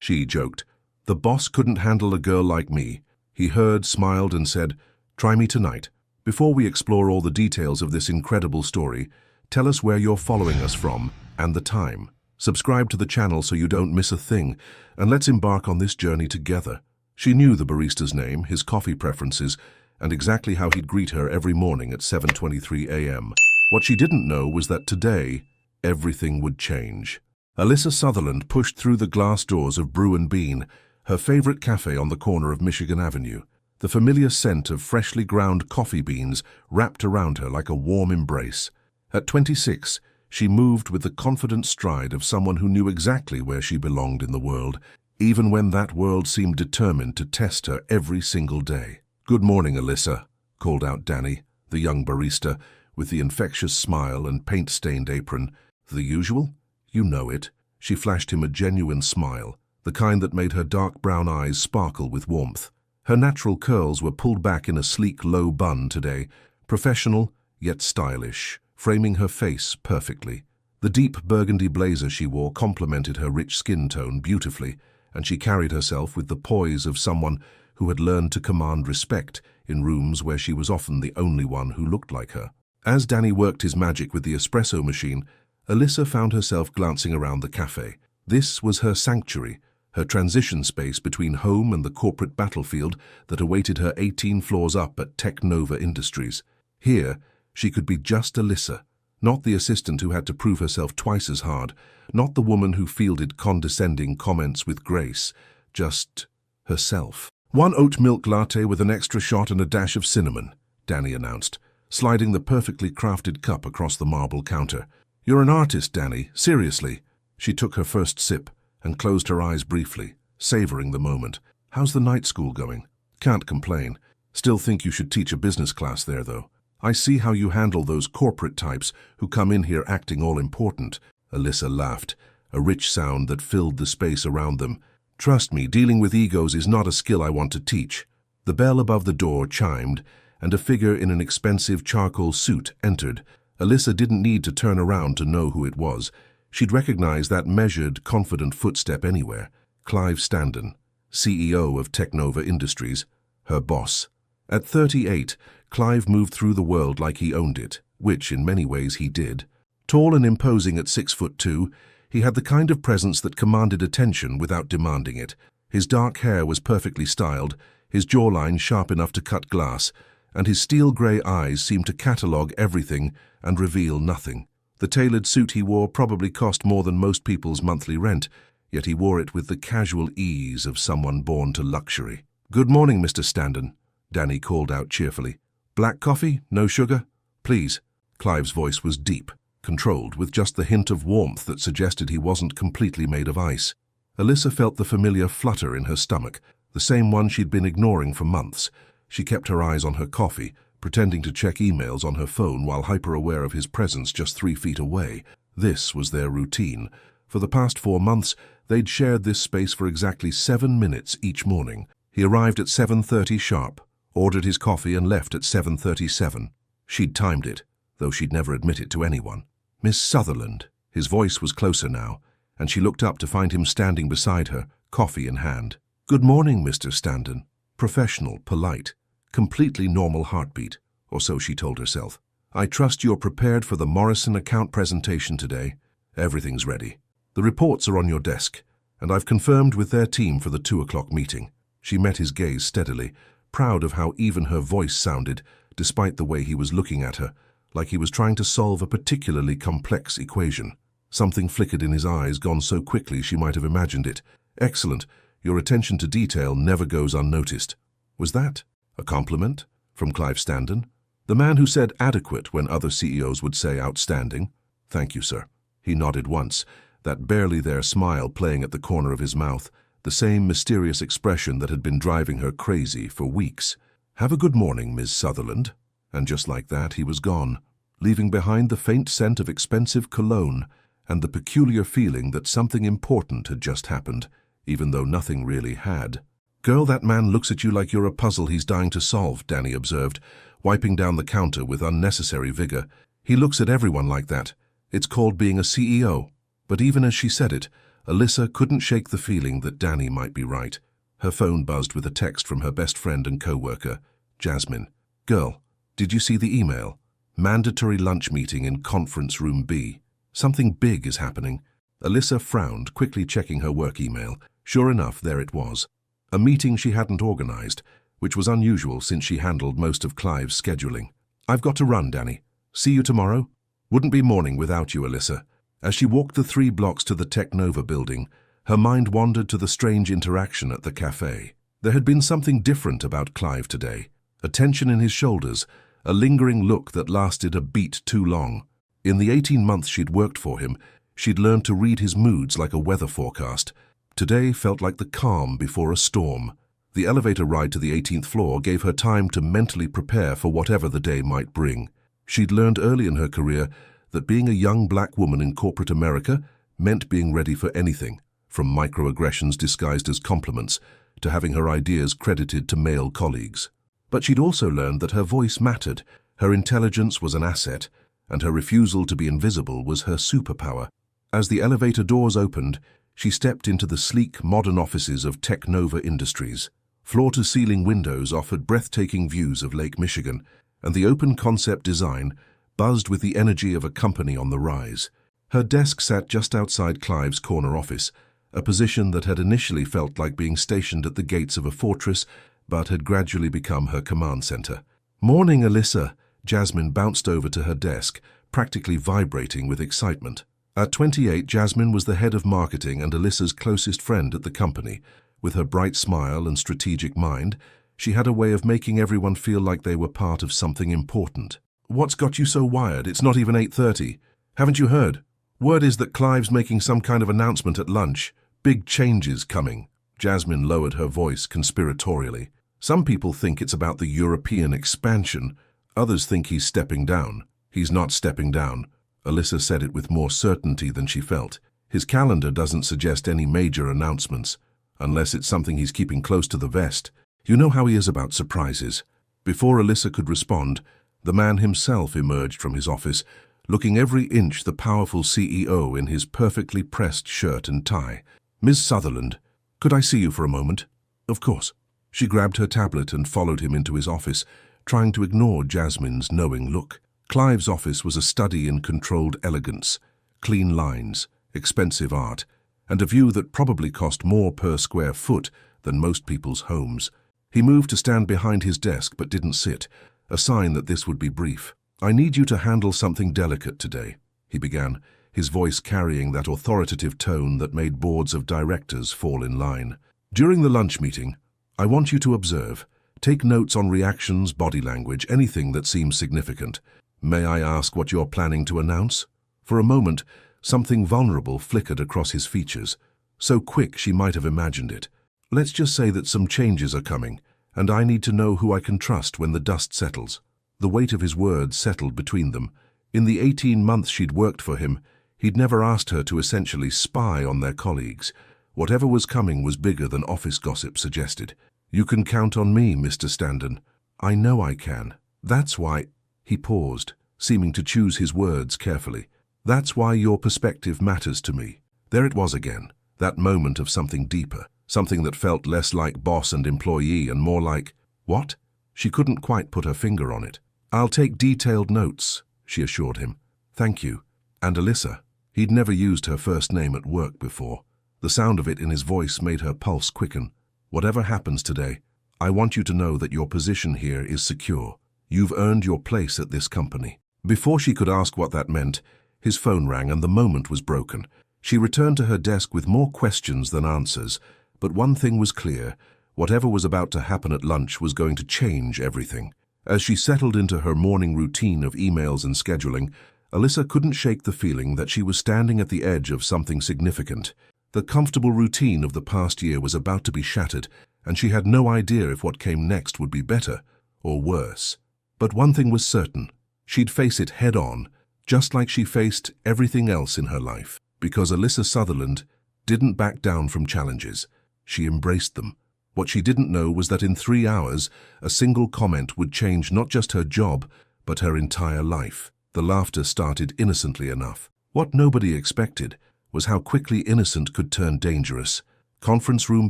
She joked. "The boss couldn't handle a girl like me." He heard, smiled, and said, "Try me tonight. Before we explore all the details of this incredible story, tell us where you're following us from and the time. Subscribe to the channel so you don't miss a thing, and let's embark on this journey together." She knew the barista's name, his coffee preferences, and exactly how he'd greet her every morning at 7:23 a.m. What she didn't know was that today, everything would change. Alyssa Sutherland pushed through the glass doors of Brew and Bean, her favorite cafe on the corner of Michigan Avenue. The familiar scent of freshly ground coffee beans wrapped around her like a warm embrace. At 26, she moved with the confident stride of someone who knew exactly where she belonged in the world, even when that world seemed determined to test her every single day. "Good morning, Alyssa," called out Danny, the young barista, with the infectious smile and paint-stained apron. "The usual? You know it." She flashed him a genuine smile, the kind that made her dark brown eyes sparkle with warmth. Her natural curls were pulled back in a sleek, low bun today, professional yet stylish, framing her face perfectly. The deep burgundy blazer she wore complemented her rich skin tone beautifully, and she carried herself with the poise of someone who had learned to command respect in rooms where she was often the only one who looked like her. As Danny worked his magic with the espresso machine, Alyssa found herself glancing around the cafe. This was her sanctuary, her transition space between home and the corporate battlefield that awaited her 18 floors up at Tech Nova Industries. Here, she could be just Alyssa, not the assistant who had to prove herself twice as hard, not the woman who fielded condescending comments with grace, just herself. "One oat milk latte with an extra shot and a dash of cinnamon," Danny announced, sliding the perfectly crafted cup across the marble counter. "You're an artist, Danny, seriously." She took her first sip and closed her eyes briefly, savoring the moment. "How's the night school going?" "Can't complain. Still think you should teach a business class there, though. I see how you handle those corporate types who come in here acting all important." Alyssa laughed, a rich sound that filled the space around them. "Trust me, dealing with egos is not a skill I want to teach." The bell above the door chimed, and a figure in an expensive charcoal suit entered. Alyssa didn't need to turn around to know who it was. She'd recognize that measured, confident footstep anywhere. Clive Standen, CEO of Tech Nova Industries, her boss. At 38, Clive moved through the world like he owned it, which in many ways he did. Tall and imposing at 6'2", he had the kind of presence that commanded attention without demanding it. His dark hair was perfectly styled, his jawline sharp enough to cut glass, and his steel-grey eyes seemed to catalogue everything and reveal nothing. The tailored suit he wore probably cost more than most people's monthly rent, yet he wore it with the casual ease of someone born to luxury. "Good morning, Mr. Standen," Danny called out cheerfully. "Black coffee? No sugar? Please." Clive's voice was deep, controlled, with just the hint of warmth that suggested he wasn't completely made of ice. Alyssa felt the familiar flutter in her stomach, the same one she'd been ignoring for months. She kept her eyes on her coffee, pretending to check emails on her phone while hyper-aware of his presence just 3 feet away. This was their routine. For the past 4 months, they'd shared this space for exactly 7 minutes each morning. He arrived at 7:30 sharp, ordered his coffee and left at 7:37. She'd timed it, though she'd never admit it to anyone. "Miss Sutherland." His voice was closer now, and she looked up to find him standing beside her, coffee in hand. "Good morning, Mr. Standen." Professional, polite, completely normal heartbeat, or so she told herself. "I trust you're prepared for the Morrison account presentation today." "Everything's ready. The reports are on your desk, and I've confirmed with their team for the 2 o'clock meeting." She met his gaze steadily, proud of how even her voice sounded, despite the way he was looking at her, like he was trying to solve a particularly complex equation. Something flickered in his eyes, gone so quickly she might have imagined it. "Excellent. Your attention to detail never goes unnoticed." Was that a compliment from Clive Standen? The man who said adequate when other CEOs would say outstanding? "Thank you, sir." He nodded once, that barely there smile playing at the corner of his mouth, the same mysterious expression that had been driving her crazy for weeks. "Have a good morning, Ms. Sutherland." And just like that, he was gone, leaving behind the faint scent of expensive cologne and the peculiar feeling that something important had just happened, even though nothing really had. "Girl, that man looks at you like you're a puzzle he's dying to solve," Danny observed, wiping down the counter with unnecessary vigor. "He looks at everyone like that. It's called being a CEO." But even as she said it, Alyssa couldn't shake the feeling that Danny might be right. Her phone buzzed with a text from her best friend and co-worker, Jasmine. "Girl, did you see the email? Mandatory lunch meeting in conference room B. Something big is happening." Alyssa frowned, quickly checking her work email. Sure enough, there it was. A meeting she hadn't organized, which was unusual since she handled most of Clive's scheduling. "I've got to run, Danny. See you tomorrow?" "Wouldn't be morning without you, Alyssa." As she walked the 3 blocks to the Technova building, her mind wandered to the strange interaction at the cafe. There had been something different about Clive today. A tension in his shoulders, a lingering look that lasted a beat too long. In the 18 months she'd worked for him, she'd learned to read his moods like a weather forecast. Today felt like the calm before a storm. The elevator ride to the 18th floor gave her time to mentally prepare for whatever the day might bring. She'd learned early in her career that being a young black woman in corporate America meant being ready for anything, from microaggressions disguised as compliments to having her ideas credited to male colleagues. But she'd also learned that her voice mattered, her intelligence was an asset, and her refusal to be invisible was her superpower. As the elevator doors opened, she stepped into the sleek, modern offices of Technova Industries. Floor-to-ceiling windows offered breathtaking views of Lake Michigan, and the open concept design buzzed with the energy of a company on the rise. Her desk sat just outside Clive's corner office, a position that had initially felt like being stationed at the gates of a fortress, but had gradually become her command center. "Morning, Alyssa." Jasmine bounced over to her desk, practically vibrating with excitement. At 28, Jasmine was the head of marketing and Alyssa's closest friend at the company. With her bright smile and strategic mind, she had a way of making everyone feel like they were part of something important. "What's got you so wired? It's not even 8:30. Haven't you heard? Word is that Clive's making some kind of announcement at lunch. Big changes coming." Jasmine lowered her voice conspiratorially. "Some people think it's about the European expansion. Others think he's stepping down." "He's not stepping down." Alyssa said it with more certainty than she felt. "His calendar doesn't suggest any major announcements, unless it's something he's keeping close to the vest. You know how he is about surprises." Before Alyssa could respond, the man himself emerged from his office, looking every inch the powerful CEO in his perfectly pressed shirt and tie. "Ms. Sutherland, could I see you for a moment?" "Of course." She grabbed her tablet and followed him into his office, trying to ignore Jasmine's knowing look. Clive's office was a study in controlled elegance, clean lines, expensive art, and a view that probably cost more per square foot than most people's homes. He moved to stand behind his desk but didn't sit, a sign that this would be brief. "I need you to handle something delicate today," he began, his voice carrying that authoritative tone that made boards of directors fall in line. "During the lunch meeting, I want you to observe. Take notes on reactions, body language, anything that seems significant. May I ask what you're planning to announce?" For a moment, something vulnerable flickered across his features, so quick she might have imagined it. "Let's just say that some changes are coming, and I need to know who I can trust when the dust settles." The weight of his words settled between them. In the 18 months she'd worked for him, he'd never asked her to essentially spy on their colleagues. Whatever was coming was bigger than office gossip suggested. "You can count on me, Mr. Standen." "I know I can. That's why—" He paused, seeming to choose his words carefully. "That's why your perspective matters to me." There it was again, that moment of something deeper, something that felt less like boss and employee and more like, what? She couldn't quite put her finger on it. "I'll take detailed notes," she assured him. "Thank you." And Alyssa, he'd never used her first name at work before. The sound of it in his voice made her pulse quicken. "Whatever happens today, I want you to know that your position here is secure. You've earned your place at this company." Before she could ask what that meant, his phone rang and the moment was broken. She returned to her desk with more questions than answers, but one thing was clear. Whatever was about to happen at lunch was going to change everything. As she settled into her morning routine of emails and scheduling, Alyssa couldn't shake the feeling that she was standing at the edge of something significant. The comfortable routine of the past year was about to be shattered, and she had no idea if what came next would be better or worse. But one thing was certain. She'd face it head-on, just like she faced everything else in her life. Because Alyssa Sutherland didn't back down from challenges. She embraced them. What she didn't know was that in 3 hours, a single comment would change not just her job, but her entire life. The laughter started innocently enough. What nobody expected was how quickly innocent could turn dangerous. Conference Room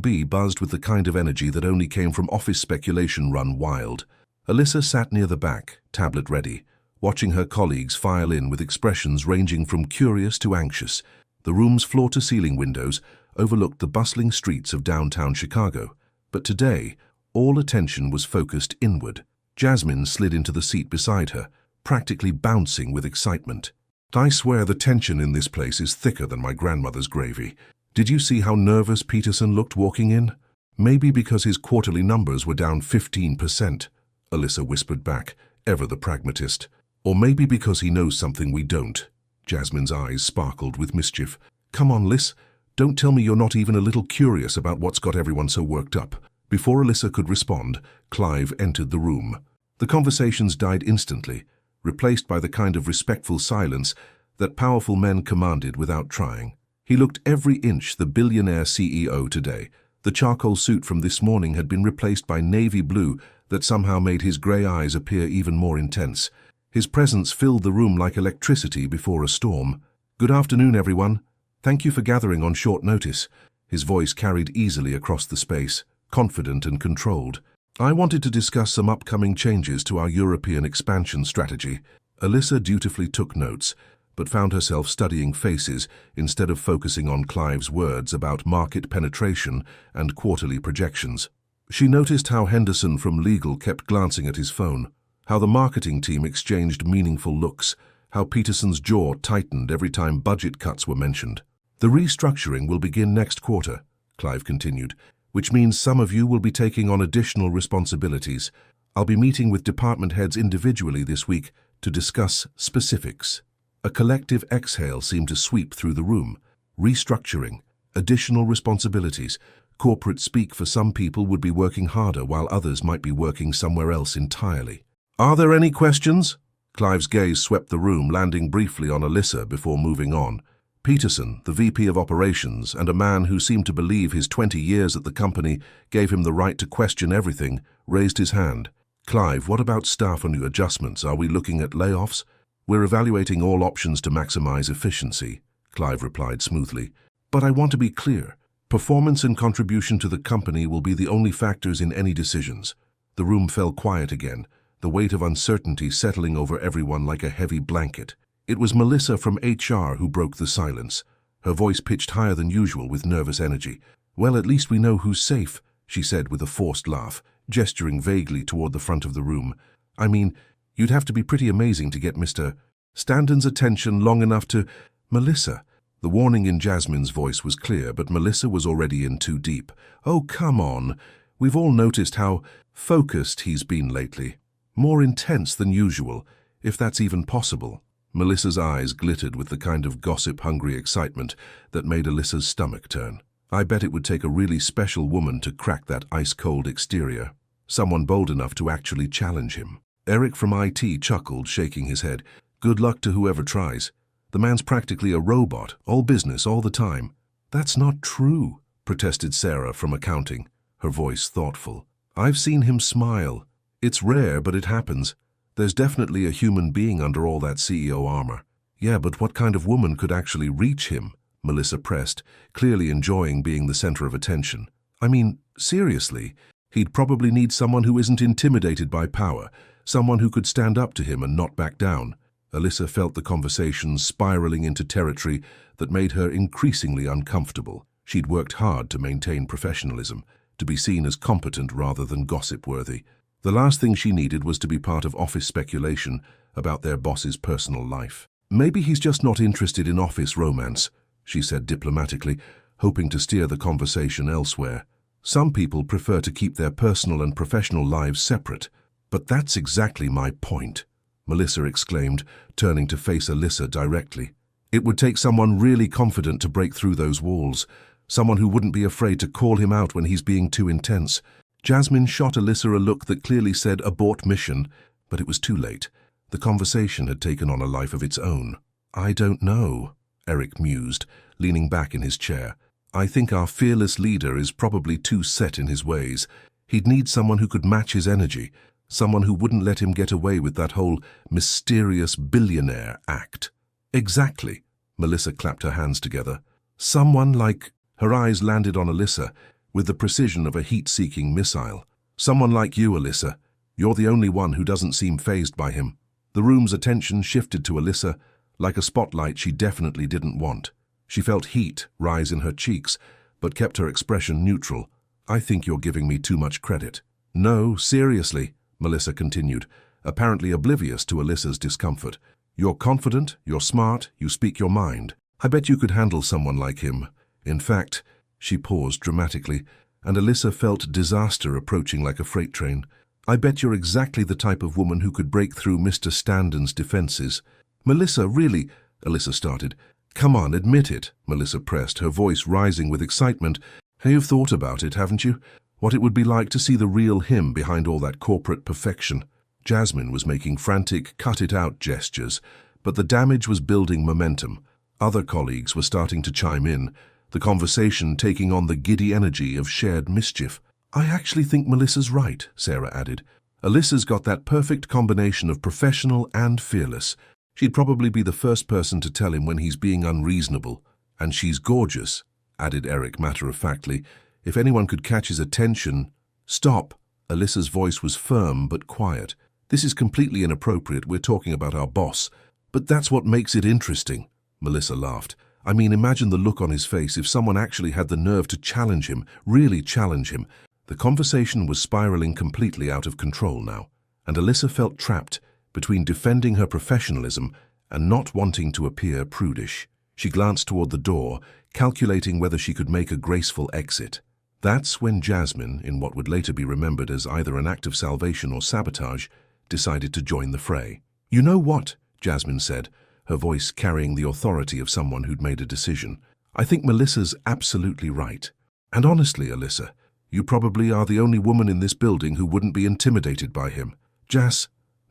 B buzzed with the kind of energy that only came from office speculation run wild. Alyssa sat near the back, tablet ready, watching her colleagues file in with expressions ranging from curious to anxious. The room's floor-to-ceiling windows overlooked the bustling streets of downtown Chicago. But today, all attention was focused inward. Jasmine slid into the seat beside her, practically bouncing with excitement. I swear the tension in this place is thicker than my grandmother's gravy. Did you see how nervous Peterson looked walking in? Maybe because his quarterly numbers were down 15%, Alyssa whispered back, ever the pragmatist. Or maybe because he knows something we don't. Jasmine's eyes sparkled with mischief. Come on, Liz. Don't tell me you're not even a little curious about what's got everyone so worked up. Before Alyssa could respond, Clive entered the room. The conversations died instantly, replaced by the kind of respectful silence that powerful men commanded without trying. He looked every inch the billionaire CEO today. The charcoal suit from this morning had been replaced by navy blue that somehow made his grey eyes appear even more intense. His presence filled the room like electricity before a storm. Good afternoon, everyone. Thank you for gathering on short notice. His voice carried easily across the space, confident and controlled. I wanted to discuss some upcoming changes to our European expansion strategy. Alyssa dutifully took notes, but found herself studying faces instead of focusing on Clive's words about market penetration and quarterly projections. She noticed how Henderson from legal kept glancing at his phone, how the marketing team exchanged meaningful looks, how Peterson's jaw tightened every time budget cuts were mentioned. The restructuring will begin next quarter, Clive continued, which means some of you will be taking on additional responsibilities. I'll be meeting with department heads individually this week to discuss specifics. A collective exhale seemed to sweep through the room. Restructuring, additional responsibilities. Corporate speak for some people would be working harder while others might be working somewhere else entirely. Are there any questions? Clive's gaze swept the room, landing briefly on Alyssa before moving on. Peterson, the VP of Operations, and a man who seemed to believe his 20 years at the company gave him the right to question everything, raised his hand. Clive, what about staff and new adjustments? Are we looking at layoffs? We're evaluating all options to maximize efficiency, Clive replied smoothly. But I want to be clear. Performance and contribution to the company will be the only factors in any decisions. The room fell quiet again, the weight of uncertainty settling over everyone like a heavy blanket. It was Melissa from HR who broke the silence, her voice pitched higher than usual with nervous energy. Well, at least we know who's safe, she said with a forced laugh, gesturing vaguely toward the front of the room. I mean, you'd have to be pretty amazing to get Mr. Stanton's attention long enough to… Melissa. The warning in Jasmine's voice was clear, but Melissa was already in too deep. Oh, come on. We've all noticed how focused he's been lately. More intense than usual, if that's even possible. Melissa's eyes glittered with the kind of gossip-hungry excitement that made Alyssa's stomach turn. I bet it would take a really special woman to crack that ice-cold exterior. Someone bold enough to actually challenge him. Eric from IT chuckled, shaking his head. Good luck to whoever tries. The man's practically a robot, all business all the time. That's not true, protested Sarah from accounting, her voice thoughtful. I've seen him smile. It's rare, but it happens. There's definitely a human being under all that CEO armor. Yeah, but what kind of woman could actually reach him? Melissa pressed, clearly enjoying being the center of attention. I mean, seriously, he'd probably need someone who isn't intimidated by power, someone who could stand up to him and not back down. Alyssa felt the conversation spiraling into territory that made her increasingly uncomfortable. She'd worked hard to maintain professionalism, to be seen as competent rather than gossip-worthy. The last thing she needed was to be part of office speculation about their boss's personal life. Maybe he's just not interested in office romance, she said diplomatically, hoping to steer the conversation elsewhere. Some people prefer to keep their personal and professional lives separate. But that's exactly my point, Melissa exclaimed, turning to face Alyssa directly. It would take someone really confident to break through those walls, someone who wouldn't be afraid to call him out when he's being too intense. Jasmine shot Alyssa a look that clearly said abort mission, but it was too late. The conversation had taken on a life of its own. I don't know, Eric mused, leaning back in his chair. I think our fearless leader is probably too set in his ways. He'd need someone who could match his energy, someone who wouldn't let him get away with that whole mysterious billionaire act. Exactly, Melissa clapped her hands together. Someone like... Her eyes landed on Alyssa with the precision of a heat-seeking missile. Someone like you, Alyssa. You're the only one who doesn't seem fazed by him. The room's attention shifted to Alyssa like a spotlight she definitely didn't want. She felt heat rise in her cheeks, but kept her expression neutral. I think you're giving me too much credit. No, seriously, Melissa continued, apparently oblivious to Alyssa's discomfort. You're confident, you're smart, you speak your mind. I bet you could handle someone like him. In fact, she paused dramatically, and Alyssa felt disaster approaching like a freight train. I bet you're exactly the type of woman who could break through Mr. Standon's defenses. Melissa, really, Alyssa started. Come on, admit it, Melissa pressed, her voice rising with excitement. You've thought about it, haven't you? What it would be like to see the real him behind all that corporate perfection. Jasmine was making frantic, cut-it-out gestures, but the damage was building momentum. Other colleagues were starting to chime in, the conversation taking on the giddy energy of shared mischief. I actually think Melissa's right, Sarah added. Alyssa's got that perfect combination of professional and fearless. She'd probably be the first person to tell him when he's being unreasonable. And she's gorgeous, added Eric matter-of-factly. If anyone could catch his attention... Stop! Alyssa's voice was firm but quiet. This is completely inappropriate. We're talking about our boss. But that's what makes it interesting, Melissa laughed. I mean, imagine the look on his face if someone actually had the nerve to challenge him, really challenge him. The conversation was spiraling completely out of control now, and Alyssa felt trapped between defending her professionalism and not wanting to appear prudish. She glanced toward the door, calculating whether she could make a graceful exit. That's when Jasmine, in what would later be remembered as either an act of salvation or sabotage, decided to join the fray. You know what? Jasmine said, her voice carrying the authority of someone who'd made a decision. I think Melissa's absolutely right. And honestly, Alyssa, you probably are the only woman in this building who wouldn't be intimidated by him.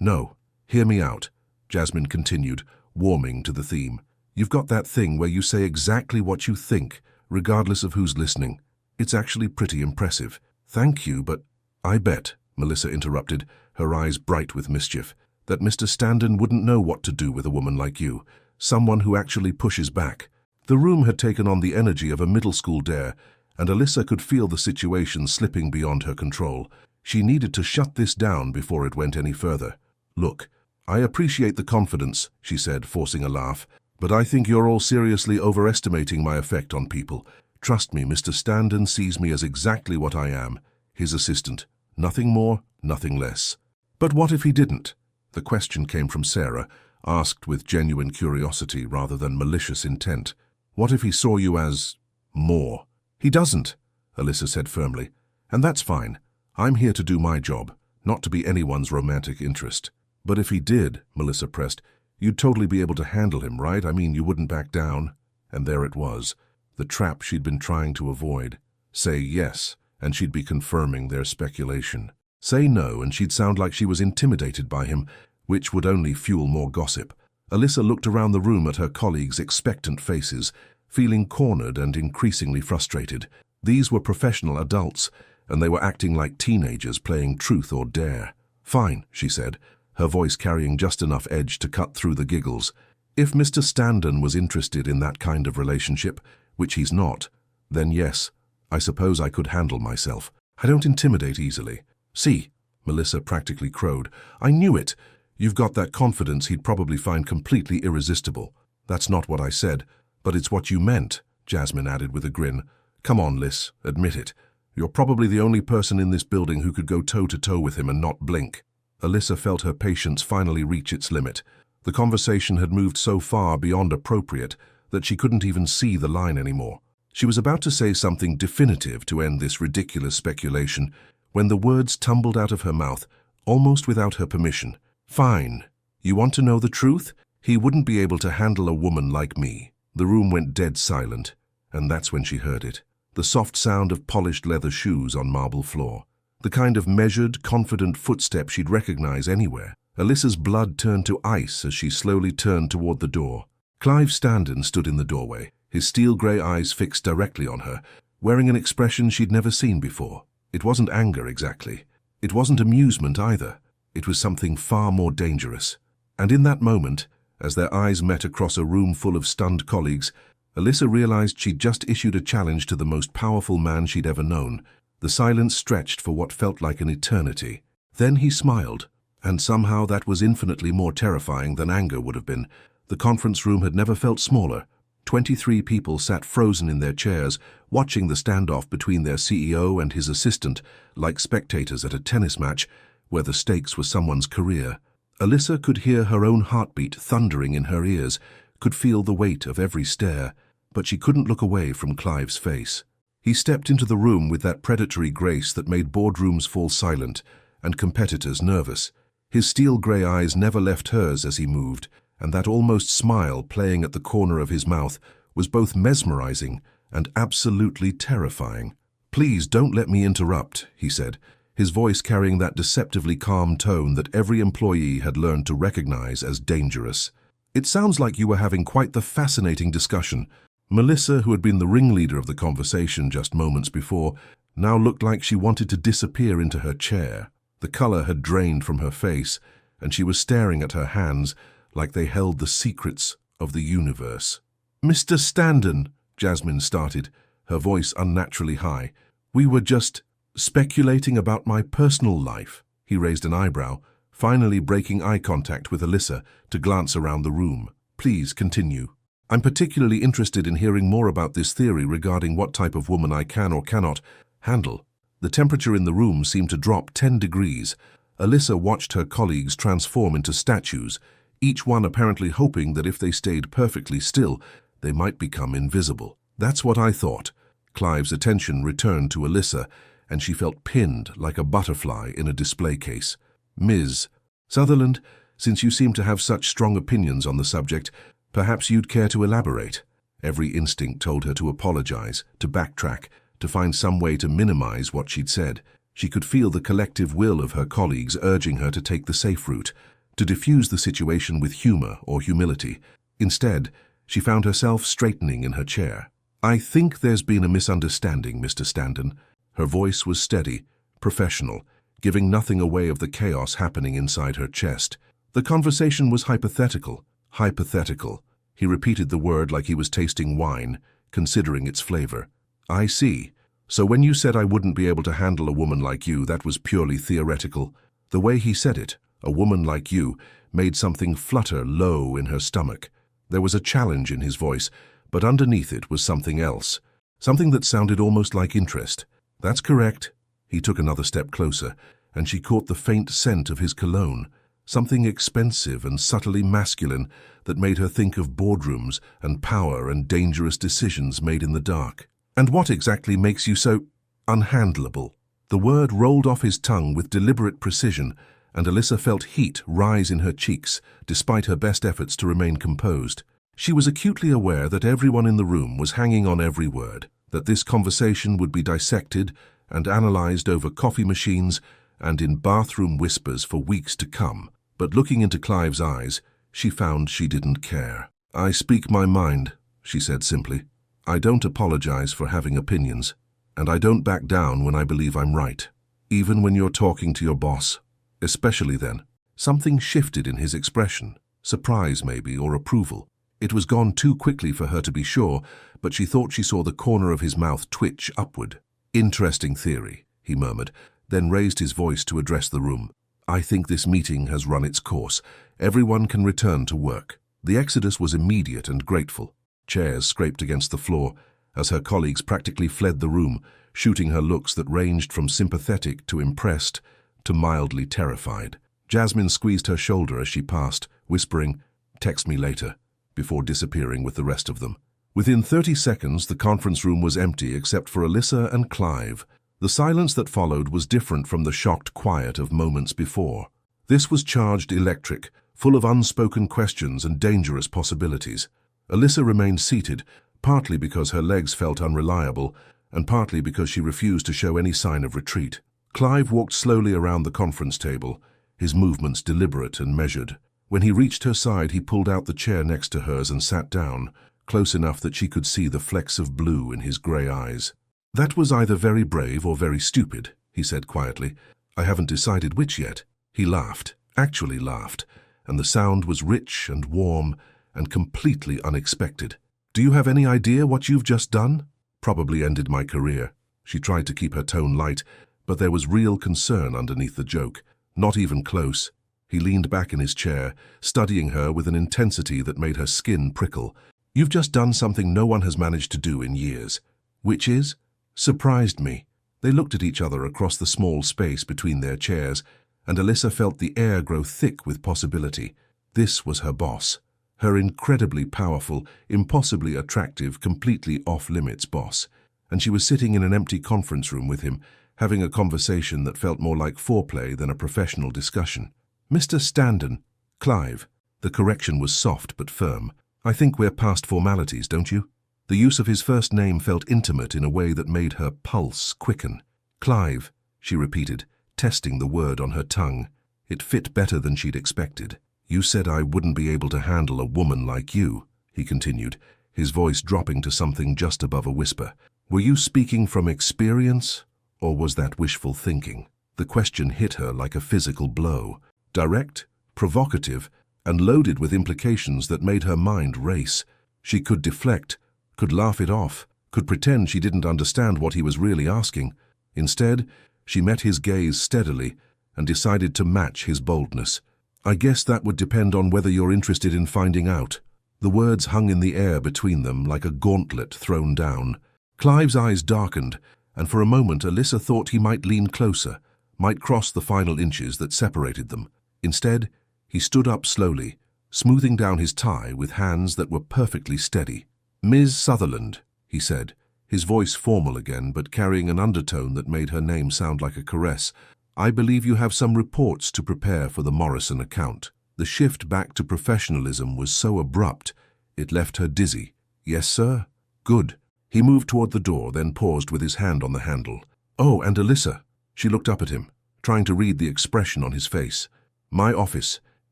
No, hear me out, Jasmine continued, warming to the theme. You've got that thing where you say exactly what you think, regardless of who's listening. It's actually pretty impressive. Thank you, but I bet, Melissa interrupted, her eyes bright with mischief, that Mr. Standon wouldn't know what to do with a woman like you, someone who actually pushes back. The room had taken on the energy of a middle school dare, and Alyssa could feel the situation slipping beyond her control. She needed to shut this down before it went any further. Look, I appreciate the confidence, she said, forcing a laugh, but I think you're all seriously overestimating my effect on people. Trust me, Mr. Standon sees me as exactly what I am, his assistant. Nothing more, nothing less. But what if he didn't? The question came from Sarah, asked with genuine curiosity rather than malicious intent. What if he saw you as... more? He doesn't, Alyssa said firmly. And that's fine. I'm here to do my job, not to be anyone's romantic interest. But if he did, Melissa pressed, you'd totally be able to handle him, right? I mean, you wouldn't back down. And there it was, the trap she'd been trying to avoid. Say yes, and she'd be confirming their speculation. Say no, and she'd sound like she was intimidated by him, which would only fuel more gossip. Alyssa looked around the room at her colleagues' expectant faces, feeling cornered and increasingly frustrated. These were professional adults, and they were acting like teenagers playing truth or dare. Fine, she said, her voice carrying just enough edge to cut through the giggles. If Mr. Standon was interested in that kind of relationship, which he's not, then yes, I suppose I could handle myself. I don't intimidate easily. See, Melissa practically crowed. I knew it. You've got that confidence he'd probably find completely irresistible. That's not what I said, but it's what you meant, Jasmine added with a grin. Come on, Liz, admit it. You're probably the only person in this building who could go toe-to-toe with him and not blink. Alyssa felt her patience finally reach its limit. The conversation had moved so far beyond appropriate that she couldn't even see the line anymore. She was about to say something definitive to end this ridiculous speculation when the words tumbled out of her mouth, almost without her permission. Fine. You want to know the truth? He wouldn't be able to handle a woman like me. The room went dead silent, and that's when she heard it. The soft sound of polished leather shoes on marble floor. The kind of measured, confident footstep she'd recognize anywhere. Alyssa's blood turned to ice as she slowly turned toward the door. Clive Standon stood in the doorway, his steel-grey eyes fixed directly on her, wearing an expression she'd never seen before. It wasn't anger exactly. It wasn't amusement either. It was something far more dangerous. And in that moment, as their eyes met across a room full of stunned colleagues, Alyssa realized she'd just issued a challenge to the most powerful man she'd ever known. The silence stretched for what felt like an eternity. Then he smiled, and somehow that was infinitely more terrifying than anger would have been. The conference room had never felt smaller. 23 people sat frozen in their chairs, watching the standoff between their CEO and his assistant, like spectators at a tennis match where the stakes were someone's career. Alyssa could hear her own heartbeat thundering in her ears, could feel the weight of every stare, but she couldn't look away from Clive's face. He stepped into the room with that predatory grace that made boardrooms fall silent and competitors nervous. His steel-grey eyes never left hers as he moved, and that almost smile playing at the corner of his mouth was both mesmerizing and absolutely terrifying. "Please don't let me interrupt," he said, his voice carrying that deceptively calm tone that every employee had learned to recognize as dangerous. "It sounds like you were having quite the fascinating discussion." Melissa, who had been the ringleader of the conversation just moments before, now looked like she wanted to disappear into her chair. The color had drained from her face, and she was staring at her hands like they held the secrets of the universe. "Mr. Standen," Jasmine started, her voice unnaturally high, "we were just speculating about my personal life." He raised an eyebrow, finally breaking eye contact with Alyssa to glance around the room. "Please continue. I'm particularly interested in hearing more about this theory regarding what type of woman I can or cannot handle." The temperature in the room seemed to drop 10 degrees. Alyssa watched her colleagues transform into statues, each one apparently hoping that if they stayed perfectly still, they might become invisible. "That's what I thought." Clive's attention returned to Alyssa, and she felt pinned like a butterfly in a display case. "Ms. Sutherland, since you seem to have such strong opinions on the subject, perhaps you'd care to elaborate." Every instinct told her to apologize, to backtrack, to find some way to minimize what she'd said. She could feel the collective will of her colleagues urging her to take the safe route, to diffuse the situation with humor or humility. Instead, she found herself straightening in her chair. "I think there's been a misunderstanding, Mr. Standen." Her voice was steady, professional, giving nothing away of the chaos happening inside her chest. "The conversation was hypothetical." "Hypothetical." He repeated the word like he was tasting wine, considering its flavor. "I see. So when you said I wouldn't be able to handle a woman like you, that was purely theoretical." The way he said it, "a woman like you," made something flutter low in her stomach. There was a challenge in his voice, but underneath it was something else, something that sounded almost like interest. "That's correct." He took another step closer, and she caught the faint scent of his cologne, something expensive and subtly masculine that made her think of boardrooms and power and dangerous decisions made in the dark. "And what exactly makes you so unhandleable?" The word rolled off his tongue with deliberate precision, and Alyssa felt heat rise in her cheeks, despite her best efforts to remain composed. She was acutely aware that everyone in the room was hanging on every word, that this conversation would be dissected and analyzed over coffee machines and in bathroom whispers for weeks to come. But looking into Clive's eyes, she found she didn't care. "I speak my mind," she said simply. "I don't apologize for having opinions, and I don't back down when I believe I'm right, even when you're talking to your boss. Especially then." Something shifted in his expression, surprise maybe, or approval. It was gone too quickly for her to be sure, but she thought she saw the corner of his mouth twitch upward. "Interesting theory," he murmured, then raised his voice to address the room. "I think this meeting has run its course. Everyone can return to work." The exodus was immediate and grateful. Chairs scraped against the floor as her colleagues practically fled the room, shooting her looks that ranged from sympathetic to impressed to mildly terrified. Jasmine squeezed her shoulder as she passed, whispering, "Text me later," before disappearing with the rest of them. Within 30 seconds, the conference room was empty except for Alyssa and Clive. The silence that followed was different from the shocked quiet of moments before. This was charged electric, full of unspoken questions and dangerous possibilities. Alyssa remained seated, partly because her legs felt unreliable, and partly because she refused to show any sign of retreat. Clive walked slowly around the conference table, his movements deliberate and measured. When he reached her side, he pulled out the chair next to hers and sat down, close enough that she could see the flecks of blue in his grey eyes. "That was either very brave or very stupid," he said quietly. "I haven't decided which yet." He laughed, actually laughed, and the sound was rich and warm and completely unexpected. Do you have any idea what you've just done? Probably ended my career. She tried to keep her tone light, but there was real concern underneath the joke. Not even close. He leaned back in his chair, studying her with an intensity that made her skin prickle. You've just done something no one has managed to do in years. Which is? Surprised me. They looked at each other across the small space between their chairs, and Alyssa felt the air grow thick with possibility. This was her boss. Her incredibly powerful, impossibly attractive, completely off-limits boss. And she was sitting in an empty conference room with him, having a conversation that felt more like foreplay than a professional discussion. Mr. Standen, Clive. The correction was soft but firm. I think we're past formalities, don't you? The use of his first name felt intimate in a way that made her pulse quicken. Clive, she repeated, testing the word on her tongue. It fit better than she'd expected. You said I wouldn't be able to handle a woman like you, he continued, his voice dropping to something just above a whisper. Were you speaking from experience, or was that wishful thinking? The question hit her like a physical blow. Direct, provocative, and loaded with implications that made her mind race. She could deflect, could laugh it off, could pretend she didn't understand what he was really asking. Instead, she met his gaze steadily and decided to match his boldness. I guess that would depend on whether you're interested in finding out. The words hung in the air between them like a gauntlet thrown down. Clive's eyes darkened, and for a moment Alyssa thought he might lean closer, might cross the final inches that separated them. Instead, he stood up slowly, smoothing down his tie with hands that were perfectly steady. Ms. Sutherland, he said, his voice formal again but carrying an undertone that made her name sound like a caress. I believe you have some reports to prepare for the Morrison account. The shift back to professionalism was so abrupt, it left her dizzy. Yes, sir? Good. He moved toward the door, then paused with his hand on the handle. Oh, and Alyssa. She looked up at him, trying to read the expression on his face. My office,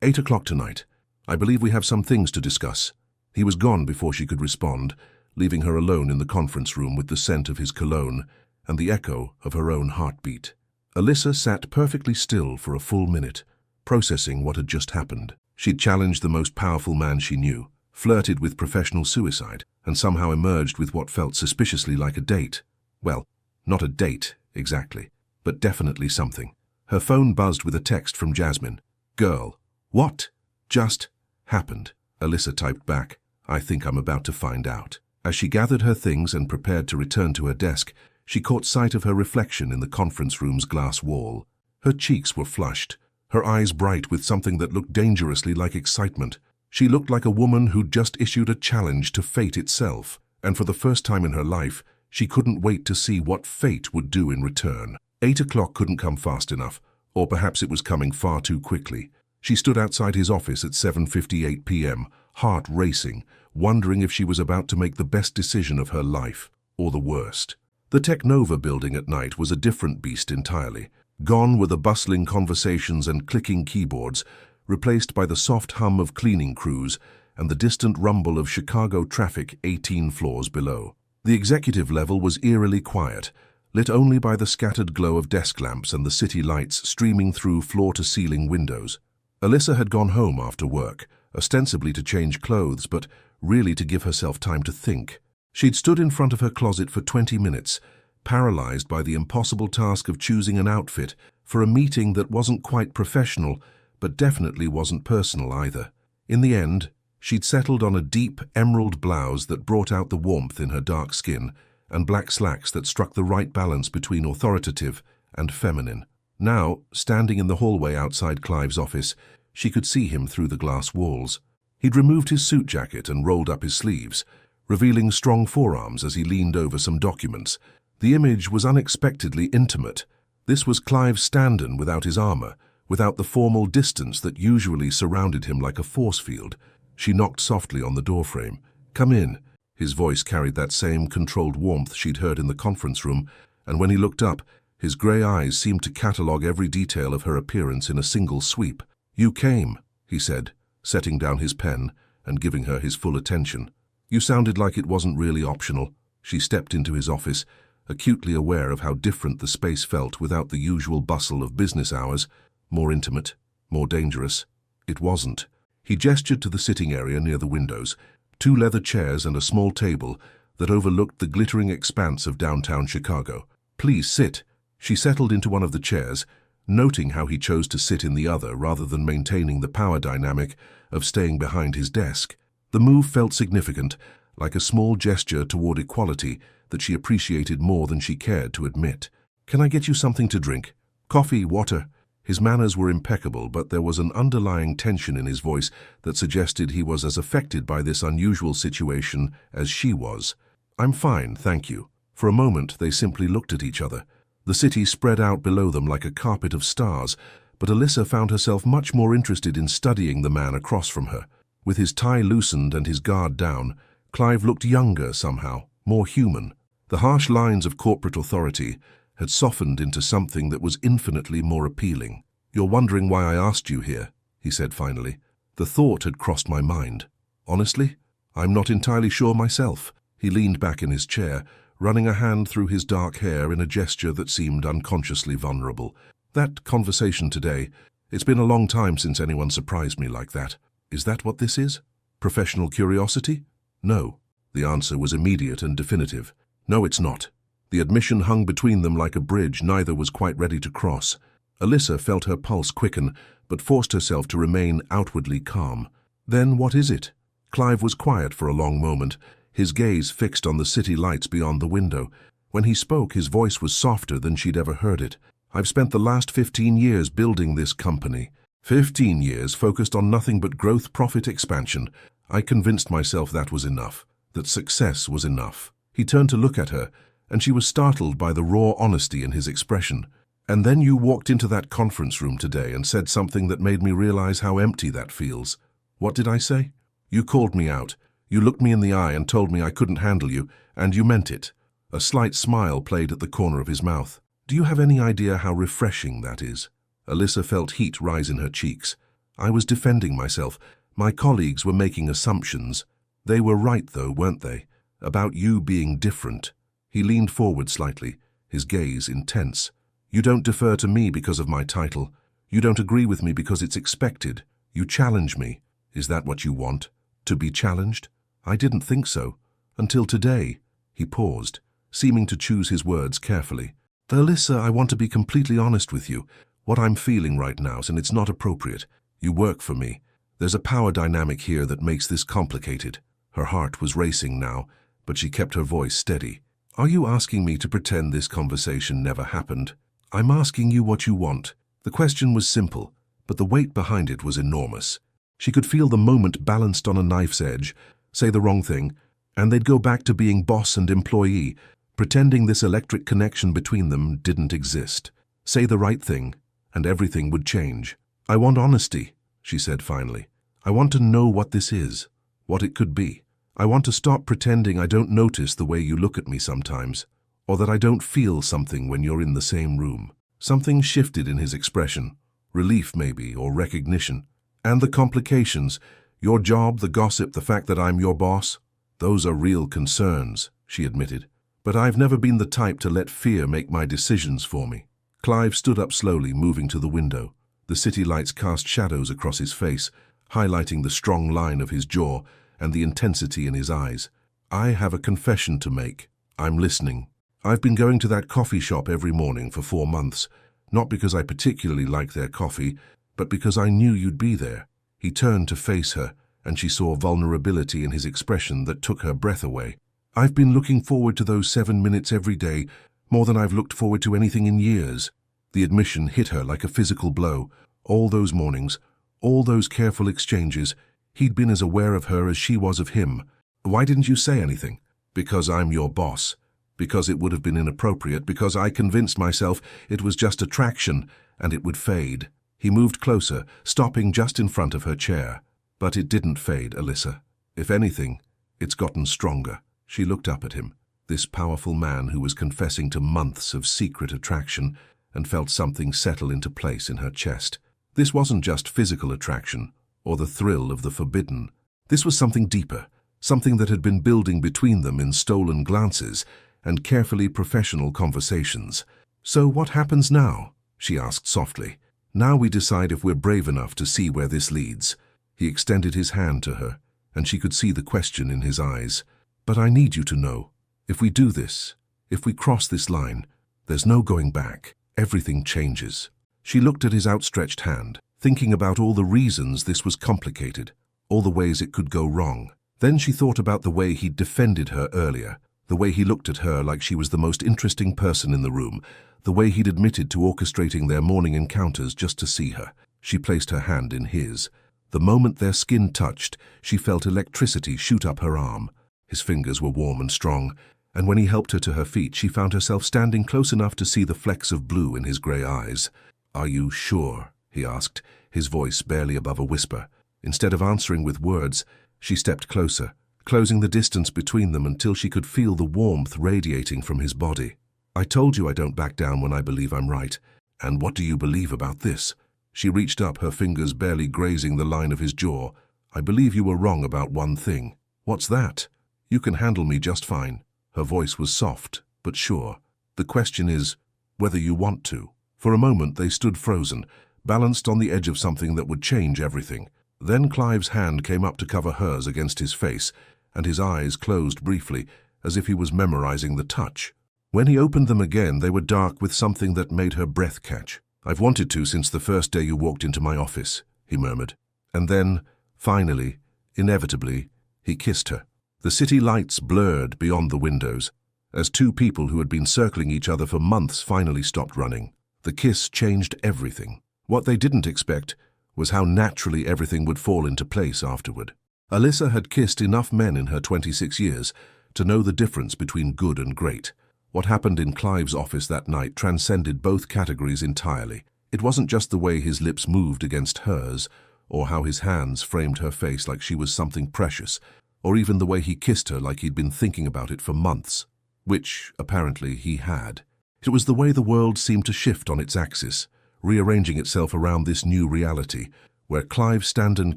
8 o'clock tonight. I believe we have some things to discuss. He was gone before she could respond, leaving her alone in the conference room with the scent of his cologne and the echo of her own heartbeat. Alyssa sat perfectly still for a full minute, processing what had just happened. She'd challenged the most powerful man she knew, flirted with professional suicide, and somehow emerged with what felt suspiciously like a date. Well, not a date, exactly, but definitely something. Her phone buzzed with a text from Jasmine. Girl, what just happened? Alyssa typed back, I think I'm about to find out. As she gathered her things and prepared to return to her desk, she caught sight of her reflection in the conference room's glass wall. Her cheeks were flushed, her eyes bright with something that looked dangerously like excitement. She looked like a woman who'd just issued a challenge to fate itself, and for the first time in her life, she couldn't wait to see what fate would do in return. 8 o'clock couldn't come fast enough, or perhaps it was coming far too quickly. She stood outside his office at 7:58 p.m., heart racing, wondering if she was about to make the best decision of her life, or the worst. The Technova building at night was a different beast entirely. Gone were the bustling conversations and clicking keyboards, replaced by the soft hum of cleaning crews and the distant rumble of Chicago traffic 18 floors below. The executive level was eerily quiet, lit only by the scattered glow of desk lamps and the city lights streaming through floor-to-ceiling windows. Alyssa had gone home after work, ostensibly to change clothes, but really to give herself time to think. She'd stood in front of her closet for 20 minutes, paralyzed by the impossible task of choosing an outfit for a meeting that wasn't quite professional, but definitely wasn't personal either. In the end, she'd settled on a deep emerald blouse that brought out the warmth in her dark skin, and black slacks that struck the right balance between authoritative and feminine. Now, standing in the hallway outside Clive's office, she could see him through the glass walls. He'd removed his suit jacket and rolled up his sleeves, revealing strong forearms as he leaned over some documents. The image was unexpectedly intimate. This was Clive Standen without his armor, without the formal distance that usually surrounded him like a force field. She knocked softly on the doorframe. Come in. His voice carried that same controlled warmth she'd heard in the conference room, and when he looked up, his grey eyes seemed to catalogue every detail of her appearance in a single sweep. You came, he said, setting down his pen and giving her his full attention. You sounded like it wasn't really optional. She stepped into his office, acutely aware of how different the space felt without the usual bustle of business hours. More intimate, more dangerous. It wasn't. He gestured to the sitting area near the windows. 2 leather chairs and a small table that overlooked the glittering expanse of downtown Chicago. "Please sit." She settled into one of the chairs, noting how he chose to sit in the other rather than maintaining the power dynamic of staying behind his desk. The move felt significant, like a small gesture toward equality that she appreciated more than she cared to admit. "Can I get you something to drink? Coffee, water?" His manners were impeccable, but there was an underlying tension in his voice that suggested he was as affected by this unusual situation as she was. "I'm fine, thank you." For a moment, they simply looked at each other. The city spread out below them like a carpet of stars, but Alyssa found herself much more interested in studying the man across from her. With his tie loosened and his guard down, Clive looked younger somehow, more human. The harsh lines of corporate authority had softened into something that was infinitely more appealing. "You're wondering why I asked you here," he said finally. "The thought had crossed my mind. Honestly, I'm not entirely sure myself." He leaned back in his chair, running a hand through his dark hair in a gesture that seemed unconsciously vulnerable. "That conversation today, it's been a long time since anyone surprised me like that. Is that what this is? Professional curiosity?" "No." The answer was immediate and definitive. "No, it's not." The admission hung between them like a bridge neither was quite ready to cross. Alyssa felt her pulse quicken, but forced herself to remain outwardly calm. "Then what is it?" Clive was quiet for a long moment, his gaze fixed on the city lights beyond the window. When he spoke, his voice was softer than she'd ever heard it. "I've spent the last 15 years building this company. 15 years focused on nothing but growth, profit, expansion. I convinced myself that was enough, that success was enough." He turned to look at her, and she was startled by the raw honesty in his expression. "And then you walked into that conference room today and said something that made me realize how empty that feels." "What did I say?" "You called me out. You looked me in the eye and told me I couldn't handle you, and you meant it." A slight smile played at the corner of his mouth. "Do you have any idea how refreshing that is?" Alyssa felt heat rise in her cheeks. "I was defending myself. My colleagues were making assumptions. They were right, though, weren't they? About you being different." He leaned forward slightly, his gaze intense. "You don't defer to me because of my title. You don't agree with me because it's expected. You challenge me. Is that what you want? To be challenged? I didn't think so. Until today." He paused, seeming to choose his words carefully. "Alyssa, I want to be completely honest with you. What I'm feeling right now, and it's not appropriate. You work for me. There's a power dynamic here that makes this complicated." Her heart was racing now, but she kept her voice steady. "Are you asking me to pretend this conversation never happened?" "I'm asking you what you want." The question was simple, but the weight behind it was enormous. She could feel the moment balanced on a knife's edge. Say the wrong thing, and they'd go back to being boss and employee, pretending this electric connection between them didn't exist. Say the right thing, and everything would change. "I want honesty," she said finally. "I want to know what this is, what it could be. I want to stop pretending I don't notice the way you look at me sometimes, or that I don't feel something when you're in the same room." Something shifted in his expression, relief maybe, or recognition. "And the complications, your job, the gossip, the fact that I'm your boss, those are real concerns," she admitted. "But I've never been the type to let fear make my decisions for me." Clive stood up slowly, moving to the window. The city lights cast shadows across his face, highlighting the strong line of his jaw and the intensity in his eyes. "I have a confession to make. I'm listening. I've been going to that coffee shop every morning for 4 months, not because I particularly like their coffee, but because I knew you'd be there." He turned to face her, and she saw vulnerability in his expression that took her breath away. "I've been looking forward to those 7 minutes every day, more than I've looked forward to anything in years." The admission hit her like a physical blow. All those mornings, all those careful exchanges, he'd been as aware of her as she was of him. "Why didn't you say anything?" "Because I'm your boss. Because it would have been inappropriate. Because I convinced myself it was just attraction, and it would fade." He moved closer, stopping just in front of her chair. "But it didn't fade, Alyssa. If anything, it's gotten stronger." She looked up at him, this powerful man who was confessing to months of secret attraction, and felt something settle into place in her chest. This wasn't just physical attraction, or the thrill of the forbidden. This was something deeper, something that had been building between them in stolen glances and carefully professional conversations. "So what happens now?" she asked softly. "Now we decide if we're brave enough to see where this leads." He extended his hand to her, and she could see the question in his eyes. "But I need you to know, if we do this, if we cross this line, there's no going back. Everything changes." She looked at his outstretched hand, thinking about all the reasons this was complicated, all the ways it could go wrong. Then she thought about the way he'd defended her earlier, the way he looked at her like she was the most interesting person in the room, the way he'd admitted to orchestrating their morning encounters just to see her. She placed her hand in his. The moment their skin touched, she felt electricity shoot up her arm. His fingers were warm and strong, and when he helped her to her feet, she found herself standing close enough to see the flecks of blue in his grey eyes. "Are you sure?" he asked, his voice barely above a whisper. Instead of answering with words, she stepped closer, closing the distance between them until she could feel the warmth radiating from his body. "I told you I don't back down when I believe I'm right. And what do you believe about this?" She reached up, her fingers barely grazing the line of his jaw. "I believe you were wrong about one thing." "What's that?" "You can handle me just fine." Her voice was soft, but sure. "The question is whether you want to." For a moment they stood frozen, balanced on the edge of something that would change everything. Then Clive's hand came up to cover hers against his face, and his eyes closed briefly, as if he was memorizing the touch. When he opened them again, they were dark with something that made her breath catch. "I've wanted to since the first day you walked into my office," he murmured. And then, finally, inevitably, he kissed her. The city lights blurred beyond the windows, as two people who had been circling each other for months finally stopped running. The kiss changed everything. What they didn't expect was how naturally everything would fall into place afterward. Alyssa had kissed enough men in her 26 years to know the difference between good and great. What happened in Clive's office that night transcended both categories entirely. It wasn't just the way his lips moved against hers, or how his hands framed her face like she was something precious, or even the way he kissed her like he'd been thinking about it for months, which, apparently, he had. It was the way the world seemed to shift on its axis, rearranging itself around this new reality, where Clive Standen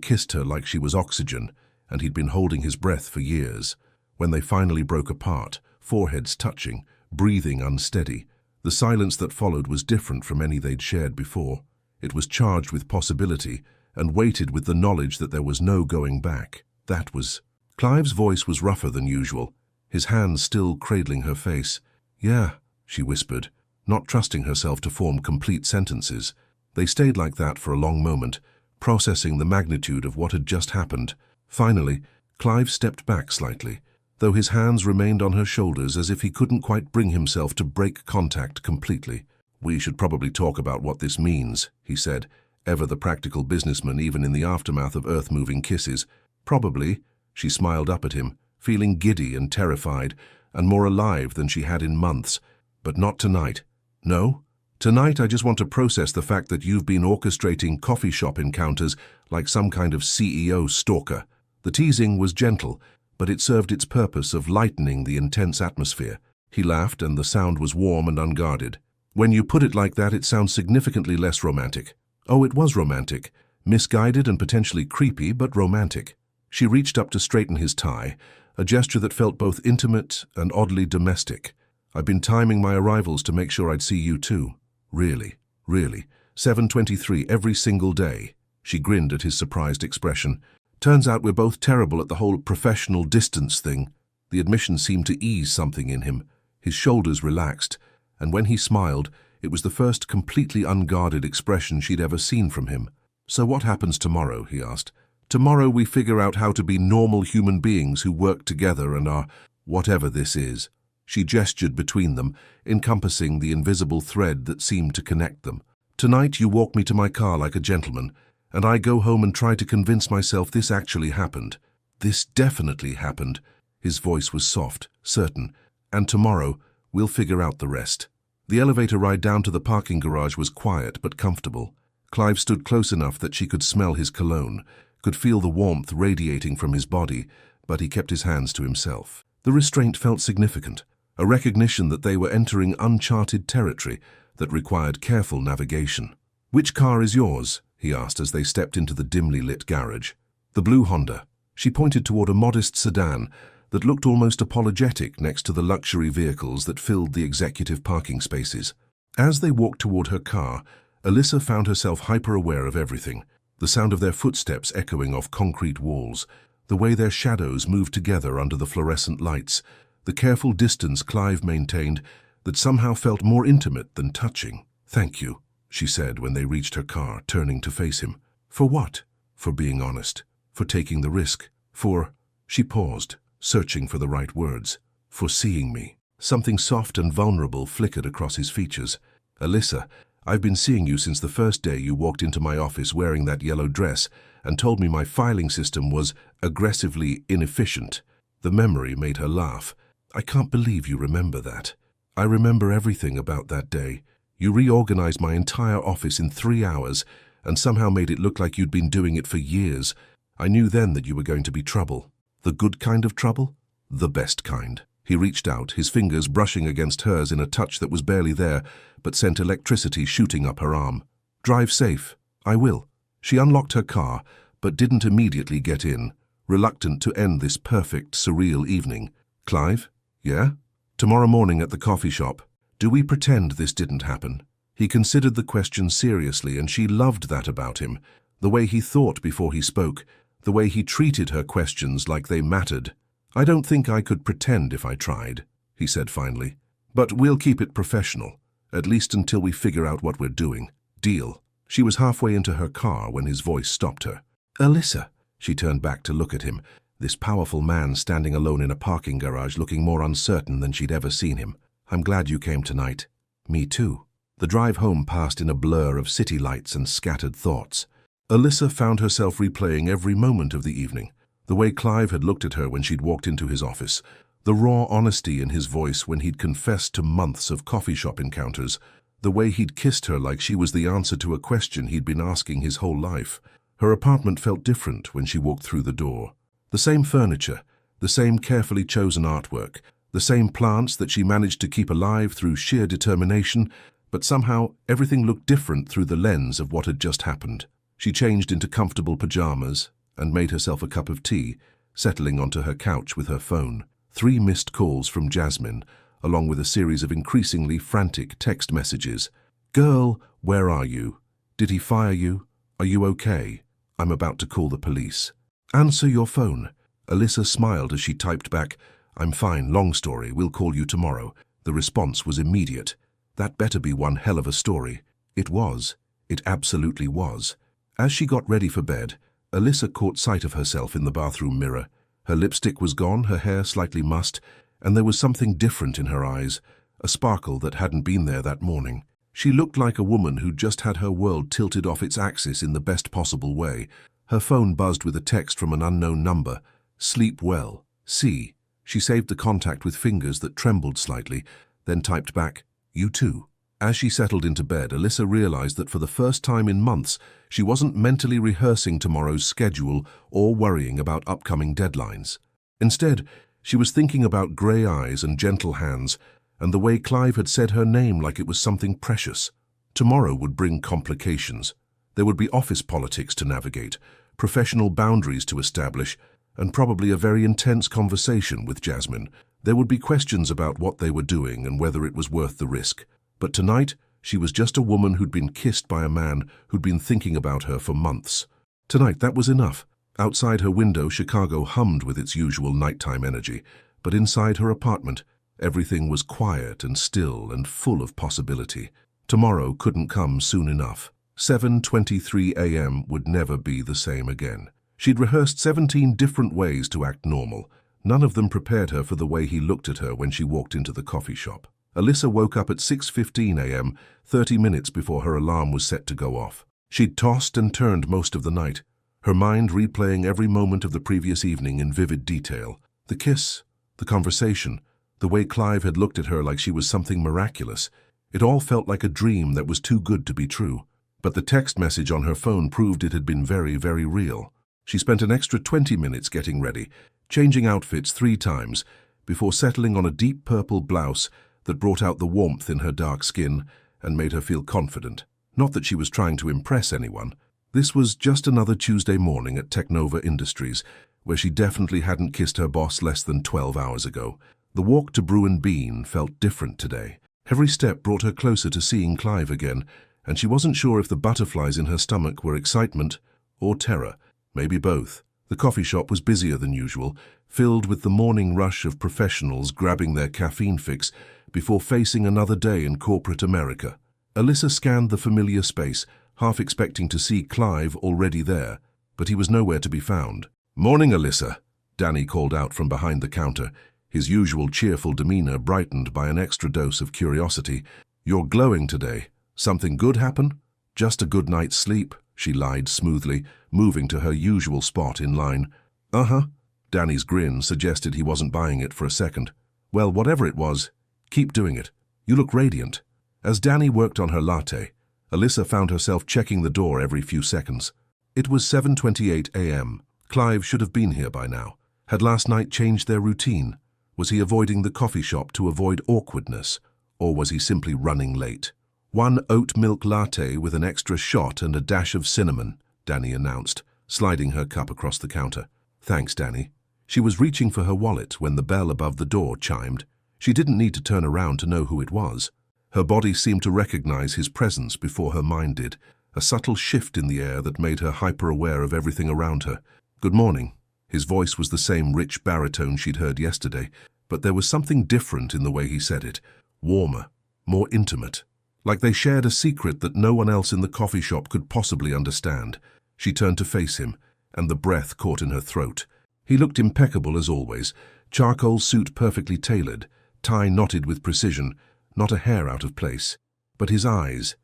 kissed her like she was oxygen, and he'd been holding his breath for years. When they finally broke apart, foreheads touching, breathing unsteady, the silence that followed was different from any they'd shared before. It was charged with possibility, and weighted with the knowledge that there was no going back. That was... Clive's voice was rougher than usual, his hands still cradling her face. "Yeah," she whispered, not trusting herself to form complete sentences. They stayed like that for a long moment, processing the magnitude of what had just happened. Finally, Clive stepped back slightly, though his hands remained on her shoulders as if he couldn't quite bring himself to break contact completely. "We should probably talk about what this means," he said, ever the practical businessman even in the aftermath of earth-moving kisses. "Probably." She smiled up at him, feeling giddy and terrified, and more alive than she had in months. "But not tonight." "No? Tonight I just want to process the fact that you've been orchestrating coffee shop encounters like some kind of CEO stalker." The teasing was gentle, but it served its purpose of lightening the intense atmosphere. He laughed, and the sound was warm and unguarded. "When you put it like that, it sounds significantly less romantic." Oh, it was romantic. Misguided and potentially creepy, but romantic. She reached up to straighten his tie, a gesture that felt both intimate and oddly domestic. "I've been timing my arrivals to make sure I'd see you too." "Really? Really? 7:23 every single day?" She grinned at his surprised expression. "Turns out we're both terrible at the whole professional distance thing." The admission seemed to ease something in him. His shoulders relaxed, and when he smiled, it was the first completely unguarded expression she'd ever seen from him. "So what happens tomorrow?" he asked. "Tomorrow we figure out how to be normal human beings who work together and are whatever this is." She gestured between them, encompassing the invisible thread that seemed to connect them. "Tonight you walk me to my car like a gentleman, and I go home and try to convince myself this actually happened. This definitely happened." His voice was soft, certain. "And tomorrow we'll figure out the rest." The elevator ride down to the parking garage was quiet but comfortable. Clive stood close enough that she could smell his cologne, could feel the warmth radiating from his body, but he kept his hands to himself. The restraint felt significant, a recognition that they were entering uncharted territory that required careful navigation. "Which car is yours?" he asked as they stepped into the dimly lit garage. "The blue Honda." She pointed toward a modest sedan that looked almost apologetic next to the luxury vehicles that filled the executive parking spaces. As they walked toward her car, Alyssa found herself hyper-aware of everything, the sound of their footsteps echoing off concrete walls, the way their shadows moved together under the fluorescent lights, the careful distance Clive maintained that somehow felt more intimate than touching. "Thank you," she said when they reached her car, turning to face him. "For what?" "For being honest. For taking the risk. For—" She paused, searching for the right words. "For seeing me." Something soft and vulnerable flickered across his features. "Alyssa, I've been seeing you since the first day you walked into my office wearing that yellow dress and told me my filing system was aggressively inefficient." The memory made her laugh. "I can't believe you remember that." "I remember everything about that day. You reorganized my entire office in 3 hours and somehow made it look like you'd been doing it for years. I knew then that you were going to be trouble. The good kind of trouble? The best kind." He reached out, his fingers brushing against hers in a touch that was barely there, but sent electricity shooting up her arm. "Drive safe." "I will." She unlocked her car, but didn't immediately get in, reluctant to end this perfect, surreal evening. "Clive? Yeah? Tomorrow morning at the coffee shop. Do we pretend this didn't happen?" He considered the question seriously, and she loved that about him. The way he thought before he spoke, the way he treated her questions like they mattered. "I don't think I could pretend if I tried," he said finally. "But we'll keep it professional, at least until we figure out what we're doing. Deal?" She was halfway into her car when his voice stopped her. "Alyssa." She turned back to look at him, this powerful man standing alone in a parking garage looking more uncertain than she'd ever seen him. "I'm glad you came tonight." "Me too." The drive home passed in a blur of city lights and scattered thoughts. Alyssa found herself replaying every moment of the evening. The way Clive had looked at her when she'd walked into his office, the raw honesty in his voice when he'd confessed to months of coffee shop encounters, the way he'd kissed her like she was the answer to a question he'd been asking his whole life. Her apartment felt different when she walked through the door. The same furniture, the same carefully chosen artwork, the same plants that she managed to keep alive through sheer determination, but somehow everything looked different through the lens of what had just happened. She changed into comfortable pajamas and made herself a cup of tea, settling onto her couch with her phone. 3 missed calls from Jasmine, along with a series of increasingly frantic text messages. "Girl, where are you? Did he fire you? Are you okay? I'm about to call the police." "Answer your phone." Alyssa smiled as she typed back, "I'm fine, long story, we'll call you tomorrow." The response was immediate. That better be one hell of a story. It was. It absolutely was. As she got ready for bed, Alyssa caught sight of herself in the bathroom mirror. Her lipstick was gone, her hair slightly mussed, and there was something different in her eyes, a sparkle that hadn't been there that morning. She looked like a woman who'd just had her world tilted off its axis in the best possible way. Her phone buzzed with a text from an unknown number. "Sleep well. C." She saved the contact with fingers that trembled slightly, then typed back, "You too." As she settled into bed, Alyssa realized that for the first time in months, she wasn't mentally rehearsing tomorrow's schedule or worrying about upcoming deadlines. Instead, she was thinking about grey eyes and gentle hands, and the way Clive had said her name like it was something precious. Tomorrow would bring complications. There would be office politics to navigate, professional boundaries to establish, and probably a very intense conversation with Jasmine. There would be questions about what they were doing and whether it was worth the risk. But tonight, she was just a woman who'd been kissed by a man who'd been thinking about her for months. Tonight, that was enough. Outside her window, Chicago hummed with its usual nighttime energy, but inside her apartment, everything was quiet and still and full of possibility. Tomorrow couldn't come soon enough. 7:23 a.m. would never be the same again. She'd rehearsed 17 different ways to act normal. None of them prepared her for the way he looked at her when she walked into the coffee shop. Alyssa woke up at 6:15 a.m., 30 minutes before her alarm was set to go off. She'd tossed and turned most of the night, her mind replaying every moment of the previous evening in vivid detail. The kiss, the conversation, the way Clive had looked at her like she was something miraculous. It all felt like a dream that was too good to be true. But the text message on her phone proved it had been very, very real. She spent an extra 20 minutes getting ready, changing outfits 3 times, before settling on a deep purple blouse that brought out the warmth in her dark skin and made her feel confident. Not that she was trying to impress anyone. This was just another Tuesday morning at Technova Industries, where she definitely hadn't kissed her boss less than 12 hours ago. The walk to Brew and Bean felt different today. Every step brought her closer to seeing Clive again, and she wasn't sure if the butterflies in her stomach were excitement or terror, maybe both. The coffee shop was busier than usual, filled with the morning rush of professionals grabbing their caffeine fix before facing another day in corporate America. Alyssa scanned the familiar space, half expecting to see Clive already there, but he was nowhere to be found. "Morning, Alyssa," Danny called out from behind the counter, his usual cheerful demeanor brightened by an extra dose of curiosity. "You're glowing today. Something good happen?" "Just a good night's sleep," she lied smoothly, moving to her usual spot in line. "Uh-huh." Danny's grin suggested he wasn't buying it for a second. "Well, whatever it was, keep doing it. You look radiant." As Danny worked on her latte, Alyssa found herself checking the door every few seconds. It was 7:28 a.m. Clive should have been here by now. Had last night changed their routine? Was he avoiding the coffee shop to avoid awkwardness? Or was he simply running late? "One oat milk latte with an extra shot and a dash of cinnamon," Danny announced, sliding her cup across the counter. "Thanks, Danny." She was reaching for her wallet when the bell above the door chimed. She didn't need to turn around to know who it was. Her body seemed to recognize his presence before her mind did, a subtle shift in the air that made her hyper-aware of everything around her. "Good morning." His voice was the same rich baritone she'd heard yesterday, but there was something different in the way he said it, warmer, more intimate. Like they shared a secret that no one else in the coffee shop could possibly understand. She turned to face him, and the breath caught in her throat. He looked impeccable as always, charcoal suit perfectly tailored, tie knotted with precision, not a hair out of place. But his eyes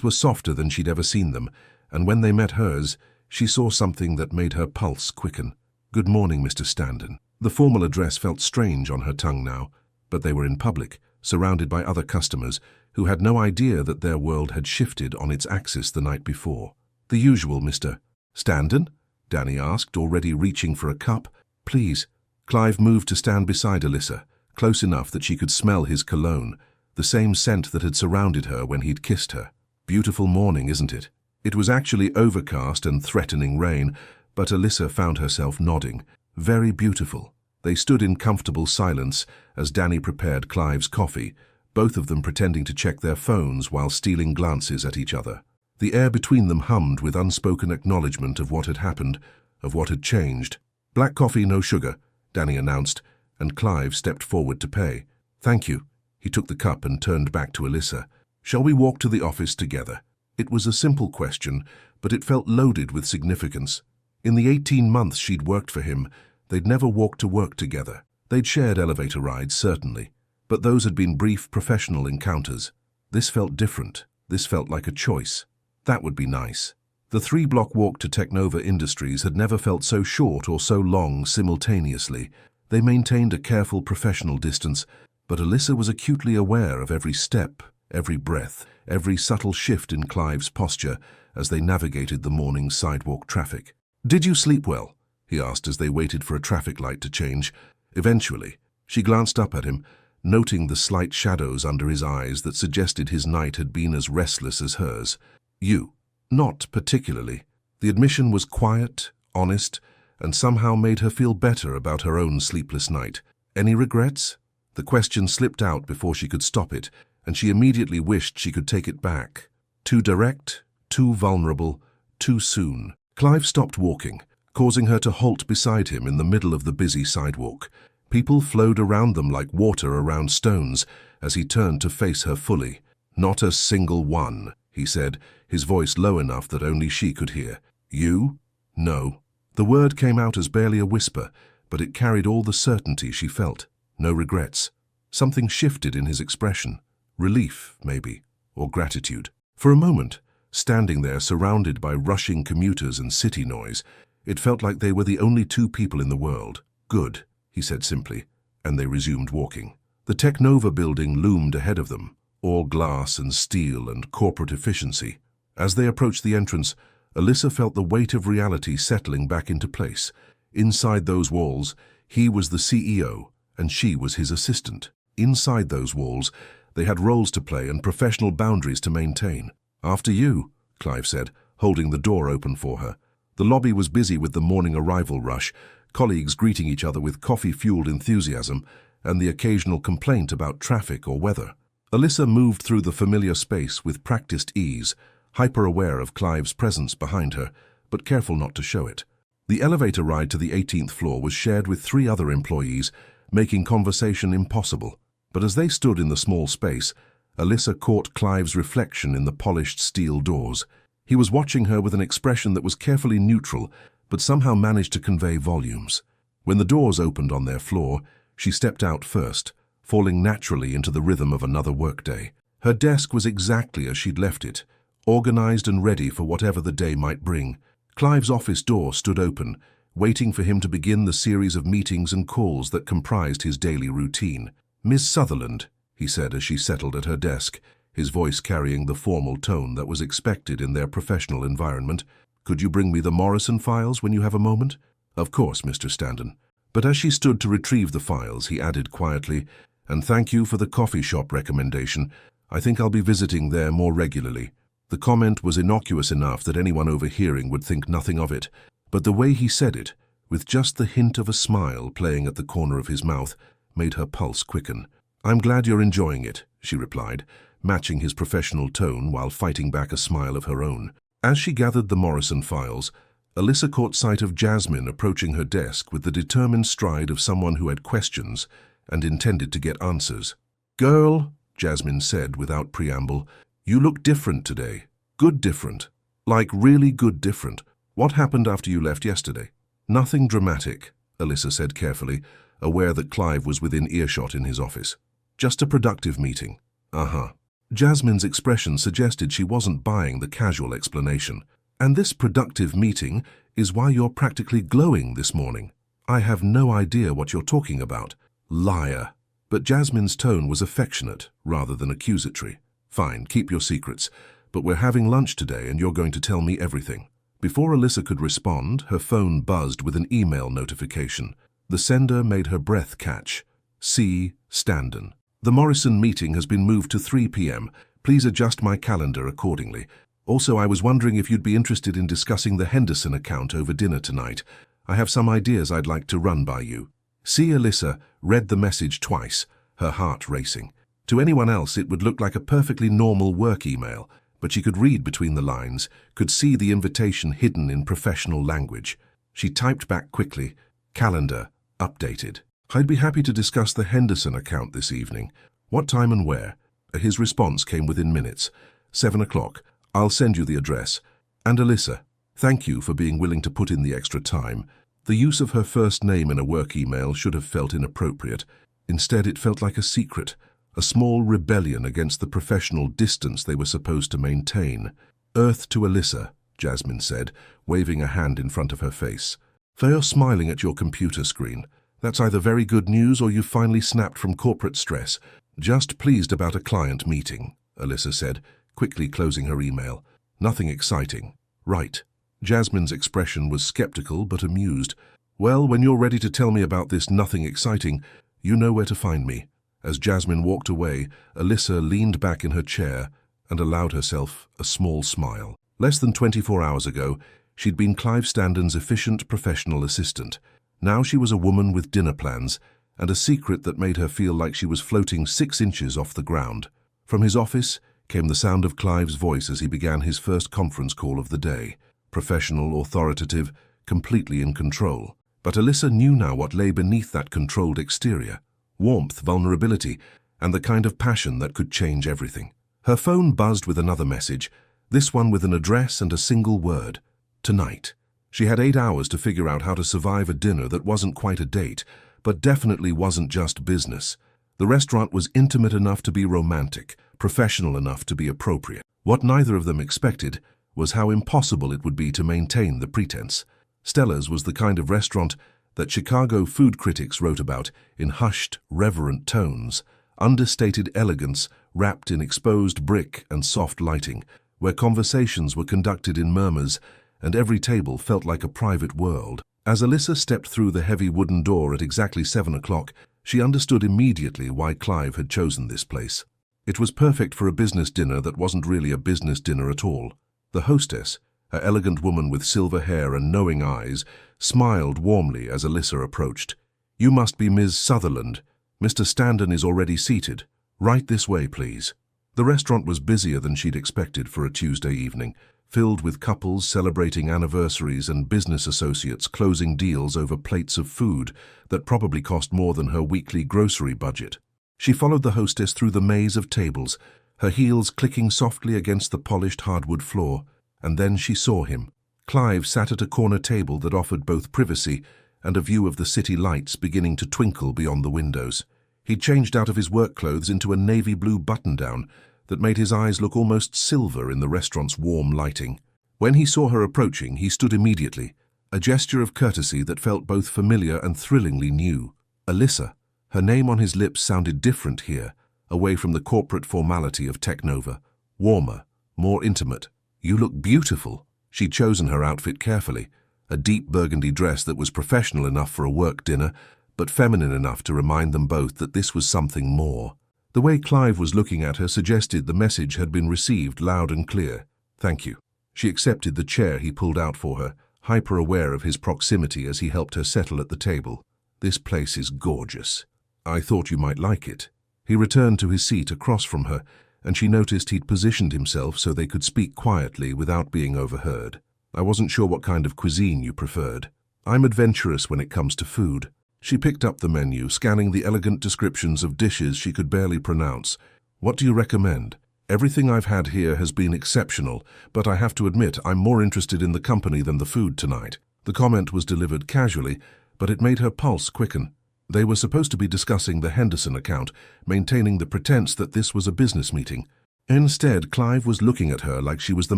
were softer than she'd ever seen them, and when they met hers, she saw something that made her pulse quicken. "Good morning, Mr. Standen." The formal address felt strange on her tongue now, but they were in public, surrounded by other customers who had no idea that their world had shifted on its axis the night before. "The usual, Mr. Standen?" Danny asked, already reaching for a cup. "Please." Clive moved to stand beside Alyssa, close enough that she could smell his cologne, the same scent that had surrounded her when he'd kissed her. "Beautiful morning, isn't it?" It was actually overcast and threatening rain, but Alyssa found herself nodding. "Very beautiful." They stood in comfortable silence as Danny prepared Clive's coffee, both of them pretending to check their phones while stealing glances at each other. The air between them hummed with unspoken acknowledgement of what had happened, of what had changed. "Black coffee, no sugar," Danny announced, and Clive stepped forward to pay. "Thank you." He took the cup and turned back to Alyssa. "Shall we walk to the office together?" It was a simple question, but it felt loaded with significance. In the 18 months she'd worked for him, they'd never walked to work together. They'd shared elevator rides, certainly, but those had been brief professional encounters. This felt different. This felt like a choice. That would be nice. The 3-block walk to Technova Industries had never felt so short or so long simultaneously. They maintained a careful professional distance, but Alyssa was acutely aware of every step, every breath, every subtle shift in Clive's posture as they navigated the morning sidewalk traffic. "Did you sleep well?" he asked as they waited for a traffic light to change. Eventually, she glanced up at him, noting the slight shadows under his eyes that suggested his night had been as restless as hers. "You?" "Not particularly." The admission was quiet, honest, and somehow made her feel better about her own sleepless night. "Any regrets?" The question slipped out before she could stop it, and she immediately wished she could take it back. Too direct, too vulnerable, too soon. Clive stopped walking, causing her to halt beside him in the middle of the busy sidewalk. People flowed around them like water around stones as he turned to face her fully. "Not a single one," he said, his voice low enough that only she could hear. "You?" "No." The word came out as barely a whisper, but it carried all the certainty she felt. No regrets. Something shifted in his expression. Relief, maybe, or gratitude. For a moment, standing there surrounded by rushing commuters and city noise, it felt like they were the only two people in the world. "Good," he said simply, and they resumed walking. The Technova building loomed ahead of them, all glass and steel and corporate efficiency. As they approached the entrance, Alyssa felt the weight of reality settling back into place. Inside those walls, he was the CEO, and she was his assistant. Inside those walls, they had roles to play and professional boundaries to maintain. "After you," Clive said, holding the door open for her. The lobby was busy with the morning arrival rush, colleagues greeting each other with coffee-fueled enthusiasm, and the occasional complaint about traffic or weather. Alyssa moved through the familiar space with practiced ease, hyper-aware of Clive's presence behind her, but careful not to show it. The elevator ride to the 18th floor was shared with 3 other employees, making conversation impossible. But as they stood in the small space, Alyssa caught Clive's reflection in the polished steel doors. He was watching her with an expression that was carefully neutral, but somehow managed to convey volumes. When the doors opened on their floor, she stepped out first, falling naturally into the rhythm of another workday. Her desk was exactly as she'd left it, organized and ready for whatever the day might bring. Clive's office door stood open, waiting for him to begin the series of meetings and calls that comprised his daily routine. "Miss Sutherland," he said as she settled at her desk, his voice carrying the formal tone that was expected in their professional environment. "Could you bring me the Morrison files when you have a moment?" "Of course, Mr. Standen." But as she stood to retrieve the files, he added quietly, "And thank you for the coffee shop recommendation. I think I'll be visiting there more regularly." The comment was innocuous enough that anyone overhearing would think nothing of it, but the way he said it, with just the hint of a smile playing at the corner of his mouth, made her pulse quicken. "I'm glad you're enjoying it," she replied, matching his professional tone while fighting back a smile of her own. As she gathered the Morrison files, Alyssa caught sight of Jasmine approaching her desk with the determined stride of someone who had questions and intended to get answers. "Girl," Jasmine said without preamble, "you look different today. Good different. Like really good different. What happened after you left yesterday?" "Nothing dramatic," Alyssa said carefully, aware that Clive was within earshot in his office. "Just a productive meeting." "Uh-huh." Jasmine's expression suggested she wasn't buying the casual explanation. "And this productive meeting is why you're practically glowing this morning." "I have no idea what you're talking about." "Liar." But Jasmine's tone was affectionate rather than accusatory. "Fine, keep your secrets, but we're having lunch today and you're going to tell me everything." Before Alyssa could respond, her phone buzzed with an email notification. The sender made her breath catch. C. Standen. "The Morrison meeting has been moved to 3 p.m. Please adjust my calendar accordingly. Also, I was wondering if you'd be interested in discussing the Henderson account over dinner tonight. I have some ideas I'd like to run by you." C. Alyssa read the message twice, her heart racing. To anyone else, it would look like a perfectly normal work email, but she could read between the lines, could see the invitation hidden in professional language. She typed back quickly, "Calendar, updated. I'd be happy to discuss the Henderson account this evening. What time and where?" His response came within minutes. 7 o'clock. "I'll send you the address." And Alyssa, "Thank you for being willing to put in the extra time." The use of her first name in a work email should have felt inappropriate. Instead, it felt like a secret, a small rebellion against the professional distance they were supposed to maintain. "Earth to Alyssa," Jasmine said, waving a hand in front of her face. "You're smiling at your computer screen. That's either very good news or you've finally snapped from corporate stress." "Just pleased about a client meeting," Alyssa said, quickly closing her email. "Nothing exciting." "Right." Jasmine's expression was skeptical but amused. "Well, when you're ready to tell me about this nothing exciting, you know where to find me." As Jasmine walked away, Alyssa leaned back in her chair and allowed herself a small smile. Less than 24 hours ago, she'd been Clive Standen's efficient professional assistant. Now she was a woman with dinner plans and a secret that made her feel like she was floating 6 inches off the ground. From his office came the sound of Clive's voice as he began his first conference call of the day. Professional, authoritative, completely in control. But Alyssa knew now what lay beneath that controlled exterior. Warmth, vulnerability, and the kind of passion that could change everything. Her phone buzzed with another message, this one with an address and a single word. Tonight. She had 8 hours to figure out how to survive a dinner that wasn't quite a date, but definitely wasn't just business. The restaurant was intimate enough to be romantic, professional enough to be appropriate. What neither of them expected was how impossible it would be to maintain the pretense. Stella's was the kind of restaurant that Chicago food critics wrote about in hushed, reverent tones, understated elegance wrapped in exposed brick and soft lighting, where conversations were conducted in murmurs and every table felt like a private world. As Alyssa stepped through the heavy wooden door at exactly 7 o'clock, she understood immediately why Clive had chosen this place. It was perfect for a business dinner that wasn't really a business dinner at all. The hostess, an elegant woman with silver hair and knowing eyes, smiled warmly as Alyssa approached. "You must be Ms. Sutherland. Mr. Standen is already seated. Right this way, please." The restaurant was busier than she'd expected for a Tuesday evening. filled with couples celebrating anniversaries and business associates closing deals over plates of food that probably cost more than her weekly grocery budget. She followed the hostess through the maze of tables, her heels clicking softly against the polished hardwood floor, and then she saw him. Clive sat at a corner table that offered both privacy and a view of the city lights beginning to twinkle beyond the windows. He'd changed out of his work clothes into a navy blue button-down that made his eyes look almost silver in the restaurant's warm lighting. When he saw her approaching, he stood immediately, a gesture of courtesy that felt both familiar and thrillingly new. Alyssa. Her name on his lips sounded different here, away from the corporate formality of Technova. Warmer, more intimate. You look beautiful. She'd chosen her outfit carefully, a deep burgundy dress that was professional enough for a work dinner, but feminine enough to remind them both that this was something more. The way Clive was looking at her suggested the message had been received loud and clear. Thank you. She accepted the chair he pulled out for her, hyper-aware of his proximity as he helped her settle at the table. This place is gorgeous. I thought you might like it. He returned to his seat across from her, and she noticed he'd positioned himself so they could speak quietly without being overheard. I wasn't sure what kind of cuisine you preferred. I'm adventurous when it comes to food. She picked up the menu, scanning the elegant descriptions of dishes she could barely pronounce. What do you recommend? Everything I've had here has been exceptional, but I have to admit I'm more interested in the company than the food tonight. The comment was delivered casually, but it made her pulse quicken. They were supposed to be discussing the Henderson account, maintaining the pretense that this was a business meeting. Instead, Clive was looking at her like she was the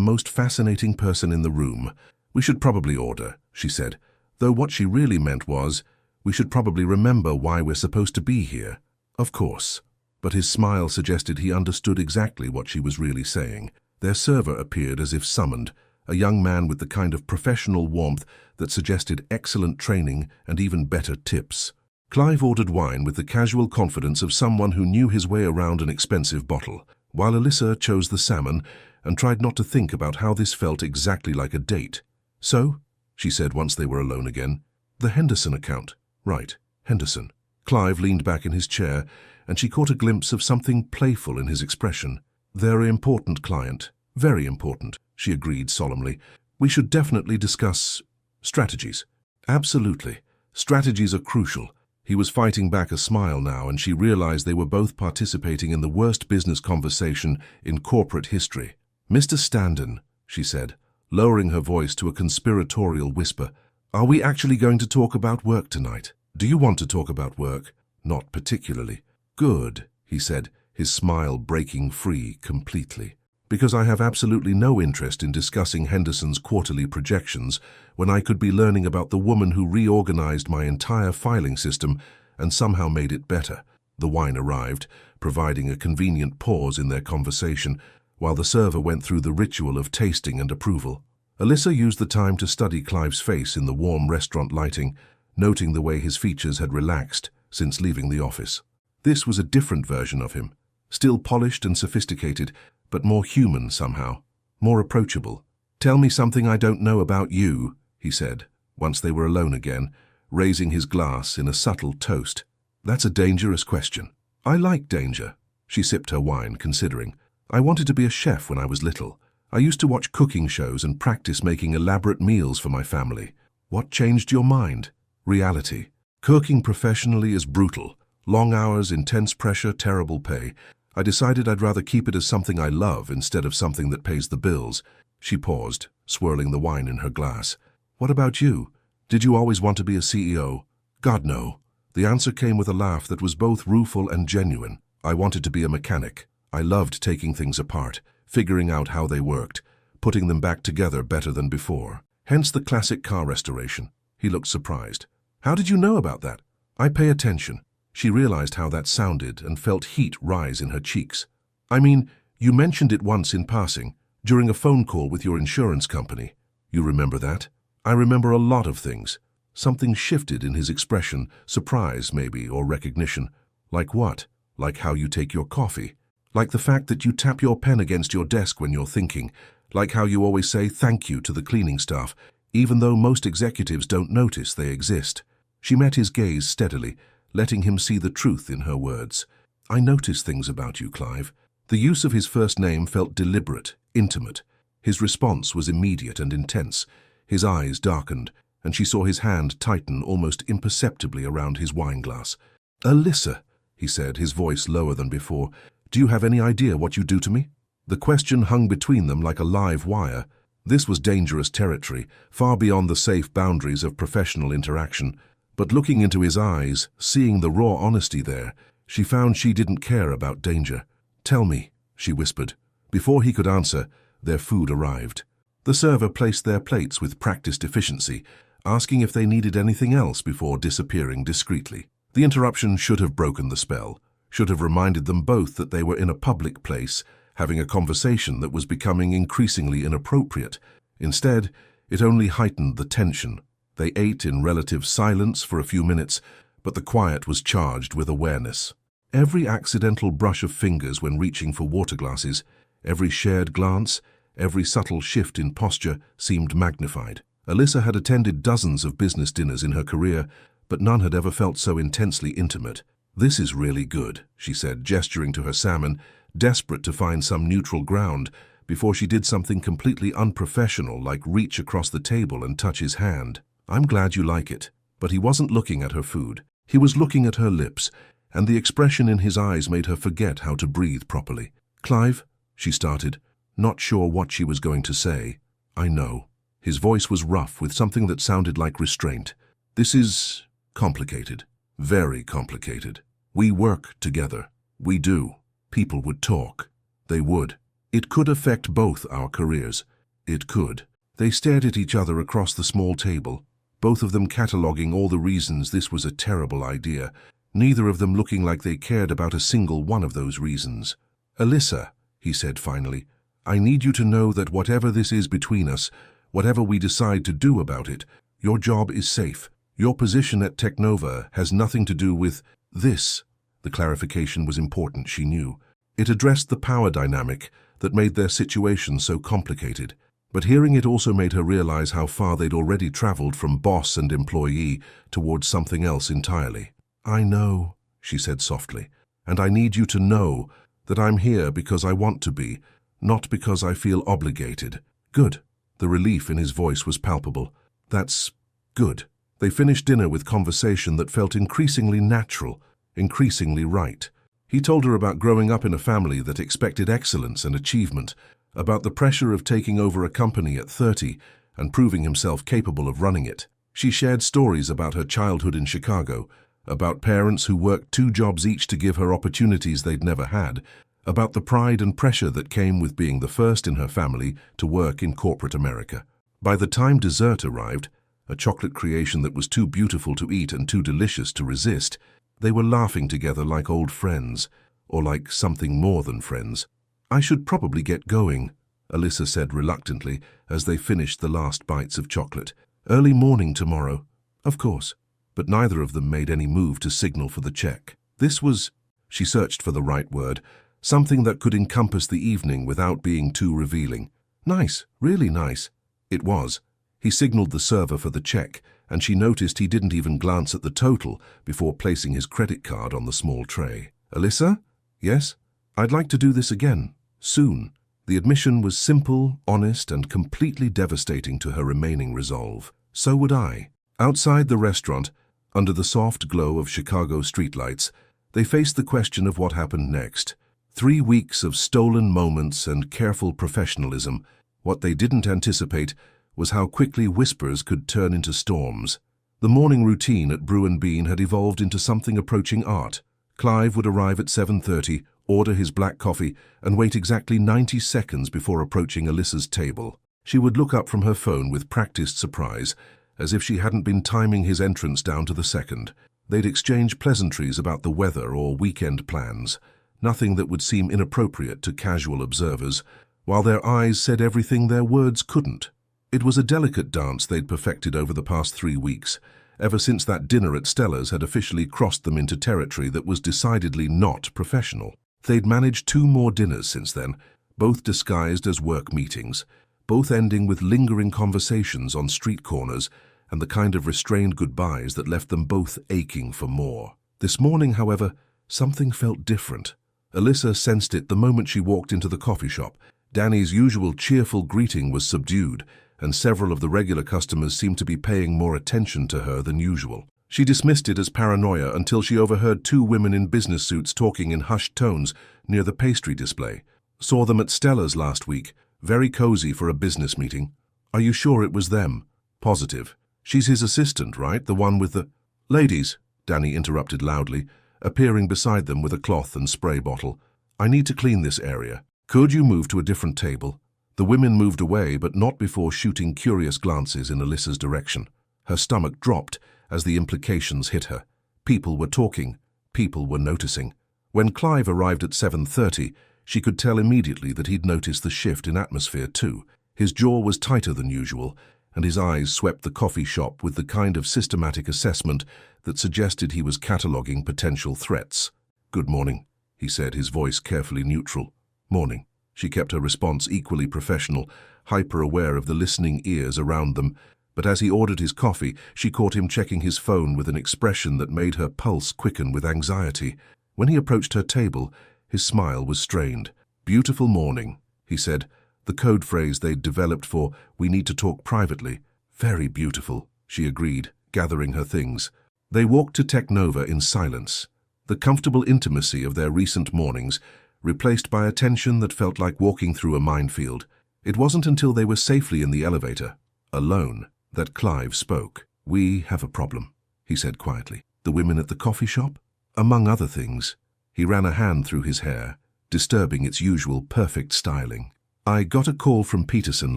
most fascinating person in the room. We should probably order, she said, though what she really meant was, we should probably remember why we're supposed to be here. Of course. But his smile suggested he understood exactly what she was really saying. Their server appeared as if summoned, a young man with the kind of professional warmth that suggested excellent training and even better tips. Clive ordered wine with the casual confidence of someone who knew his way around an expensive bottle, while Alyssa chose the salmon and tried not to think about how this felt exactly like a date. So, she said once they were alone again, the Henderson account. Right, Henderson. Clive leaned back in his chair, and she caught a glimpse of something playful in his expression. They're an important client. Very important, she agreed solemnly. We should definitely discuss strategies. Absolutely. Strategies are crucial. He was fighting back a smile now, and she realized they were both participating in the worst business conversation in corporate history. Mr. Standen, she said, lowering her voice to a conspiratorial whisper, are we actually going to talk about work tonight? Do you want to talk about work? Not particularly. Good, he said, his smile breaking free completely. Because I have absolutely no interest in discussing Henderson's quarterly projections when I could be learning about the woman who reorganized my entire filing system and somehow made it better. The wine arrived, providing a convenient pause in their conversation, while the server went through the ritual of tasting and approval. Alyssa used the time to study Clive's face in the warm restaurant lighting, noting the way his features had relaxed since leaving the office. This was a different version of him, still polished and sophisticated, but more human somehow, more approachable. Tell me something I don't know about you, he said, once they were alone again, raising his glass in a subtle toast. That's a dangerous question. I like danger. She sipped her wine, considering. I wanted to be a chef when I was little. I used to watch cooking shows and practice making elaborate meals for my family. What changed your mind? Reality. Cooking professionally is brutal. Long hours, intense pressure, terrible pay. I decided I'd rather keep it as something I love instead of something that pays the bills. She paused, swirling the wine in her glass. What about you? Did you always want to be a CEO? God, no. The answer came with a laugh that was both rueful and genuine. I wanted to be a mechanic. I loved taking things apart, figuring out how they worked, putting them back together better than before. Hence the classic car restoration. He looked surprised. How did you know about that? I pay attention. She realized how that sounded and felt heat rise in her cheeks. I mean, you mentioned it once in passing, during a phone call with your insurance company. You remember that? I remember a lot of things. Something shifted in his expression, surprise maybe, or recognition. Like what? Like how you take your coffee. Like the fact that you tap your pen against your desk when you're thinking. Like how you always say thank you to the cleaning staff, even though most executives don't notice they exist. She met his gaze steadily, letting him see the truth in her words. I notice things about you, Clive. The use of his first name felt deliberate, intimate. His response was immediate and intense. His eyes darkened, and she saw his hand tighten almost imperceptibly around his wineglass. "Alyssa," he said, his voice lower than before, "do you have any idea what you do to me?" The question hung between them like a live wire. This was dangerous territory, far beyond the safe boundaries of professional interaction. But looking into his eyes, seeing the raw honesty there, she found she didn't care about danger. "Tell me," she whispered. Before he could answer, their food arrived. The server placed their plates with practiced efficiency, asking if they needed anything else before disappearing discreetly. The interruption should have broken the spell, should have reminded them both that they were in a public place, having a conversation that was becoming increasingly inappropriate. Instead, it only heightened the tension. They ate in relative silence for a few minutes, but the quiet was charged with awareness. Every accidental brush of fingers when reaching for water glasses, every shared glance, every subtle shift in posture seemed magnified. Alyssa had attended dozens of business dinners in her career, but none had ever felt so intensely intimate. "This is really good," she said, gesturing to her salmon, desperate to find some neutral ground before she did something completely unprofessional like reach across the table and touch his hand. "I'm glad you like it." But he wasn't looking at her food. He was looking at her lips, and the expression in his eyes made her forget how to breathe properly. "Clive," she started, not sure what she was going to say. "I know." His voice was rough with something that sounded like restraint. "This is complicated. Very complicated. We work together. We do. People would talk. They would. It could affect both our careers. It could." They stared at each other across the small table, both of them cataloging all the reasons this was a terrible idea, neither of them looking like they cared about a single one of those reasons. "Alyssa," he said finally, "I need you to know that whatever this is between us, whatever we decide to do about it, your job is safe. Your position at Technova has nothing to do with this." The clarification was important, she knew. It addressed the power dynamic that made their situation so complicated. But hearing it also made her realize how far they'd already traveled from boss and employee towards something else entirely. "I know," she said softly, "and I need you to know that I'm here because I want to be, not because I feel obligated." "Good." The relief in his voice was palpable. "That's good." They finished dinner with conversation that felt increasingly natural, increasingly right. He told her about growing up in a family that expected excellence and achievement, about the pressure of taking over a company at 30 and proving himself capable of running it. She shared stories about her childhood in Chicago, about parents who worked 2 jobs each to give her opportunities they'd never had, about the pride and pressure that came with being the first in her family to work in corporate America. By the time dessert arrived, a chocolate creation that was too beautiful to eat and too delicious to resist, they were laughing together like old friends, or like something more than friends. "I should probably get going," Alyssa said reluctantly as they finished the last bites of chocolate. "Early morning tomorrow." "Of course." But neither of them made any move to signal for the check. This was, she searched for the right word, something that could encompass the evening without being too revealing. "Nice, really nice." It was. He signaled the server for the check, and she noticed he didn't even glance at the total before placing his credit card on the small tray. "Alyssa?" "Yes? I'd like to do this again. Soon." The admission was simple, honest, and completely devastating to her remaining resolve. So would I. Outside the restaurant, under the soft glow of Chicago streetlights, they faced the question of what happened next. 3 weeks of stolen moments and careful professionalism. What they didn't anticipate was how quickly whispers could turn into storms. The morning routine at Brew and Bean had evolved into something approaching art. Clive would arrive at 7:30, order his black coffee, and wait exactly 90 seconds before approaching Alyssa's table. She would look up from her phone with practiced surprise, as if she hadn't been timing his entrance down to the second. They'd exchange pleasantries about the weather or weekend plans, nothing that would seem inappropriate to casual observers, while their eyes said everything their words couldn't. It was a delicate dance they'd perfected over the past 3 weeks, ever since that dinner at Stella's had officially crossed them into territory that was decidedly not professional. They'd managed 2 more dinners since then, both disguised as work meetings, both ending with lingering conversations on street corners and the kind of restrained goodbyes that left them both aching for more. This morning, however, something felt different. Alyssa sensed it the moment she walked into the coffee shop, Danny's usual cheerful greeting was subdued, and several of the regular customers seemed to be paying more attention to her than usual. She dismissed it as paranoia until she overheard two women in business suits talking in hushed tones near the pastry display. Saw them at Stella's last week. Very cozy for a business meeting. Are you sure it was them? Positive. She's his assistant, right? The one with the... Ladies, Danny interrupted loudly, appearing beside them with a cloth and spray bottle. I need to clean this area. Could you move to a different table? The women moved away, but not before shooting curious glances in Alyssa's direction. Her stomach dropped as the implications hit her. People were talking. People were noticing. When Clive arrived at 7:30, she could tell immediately that he'd noticed the shift in atmosphere too. His jaw was tighter than usual, and his eyes swept the coffee shop with the kind of systematic assessment that suggested he was cataloguing potential threats. Good morning, he said, his voice carefully neutral. Morning. She kept her response equally professional, hyper-aware of the listening ears around them, but as he ordered his coffee, she caught him checking his phone with an expression that made her pulse quicken with anxiety. When he approached her table, his smile was strained. Beautiful morning, he said, the code phrase they'd developed for "we need to talk privately." Very beautiful, she agreed, gathering her things. They walked to Technova in silence, the comfortable intimacy of their recent mornings replaced by a tension that felt like walking through a minefield. It wasn't until they were safely in the elevator, alone, that Clive spoke. We have a problem, he said quietly. The women at the coffee shop? Among other things. He ran a hand through his hair, disturbing its usual perfect styling. I got a call from Peterson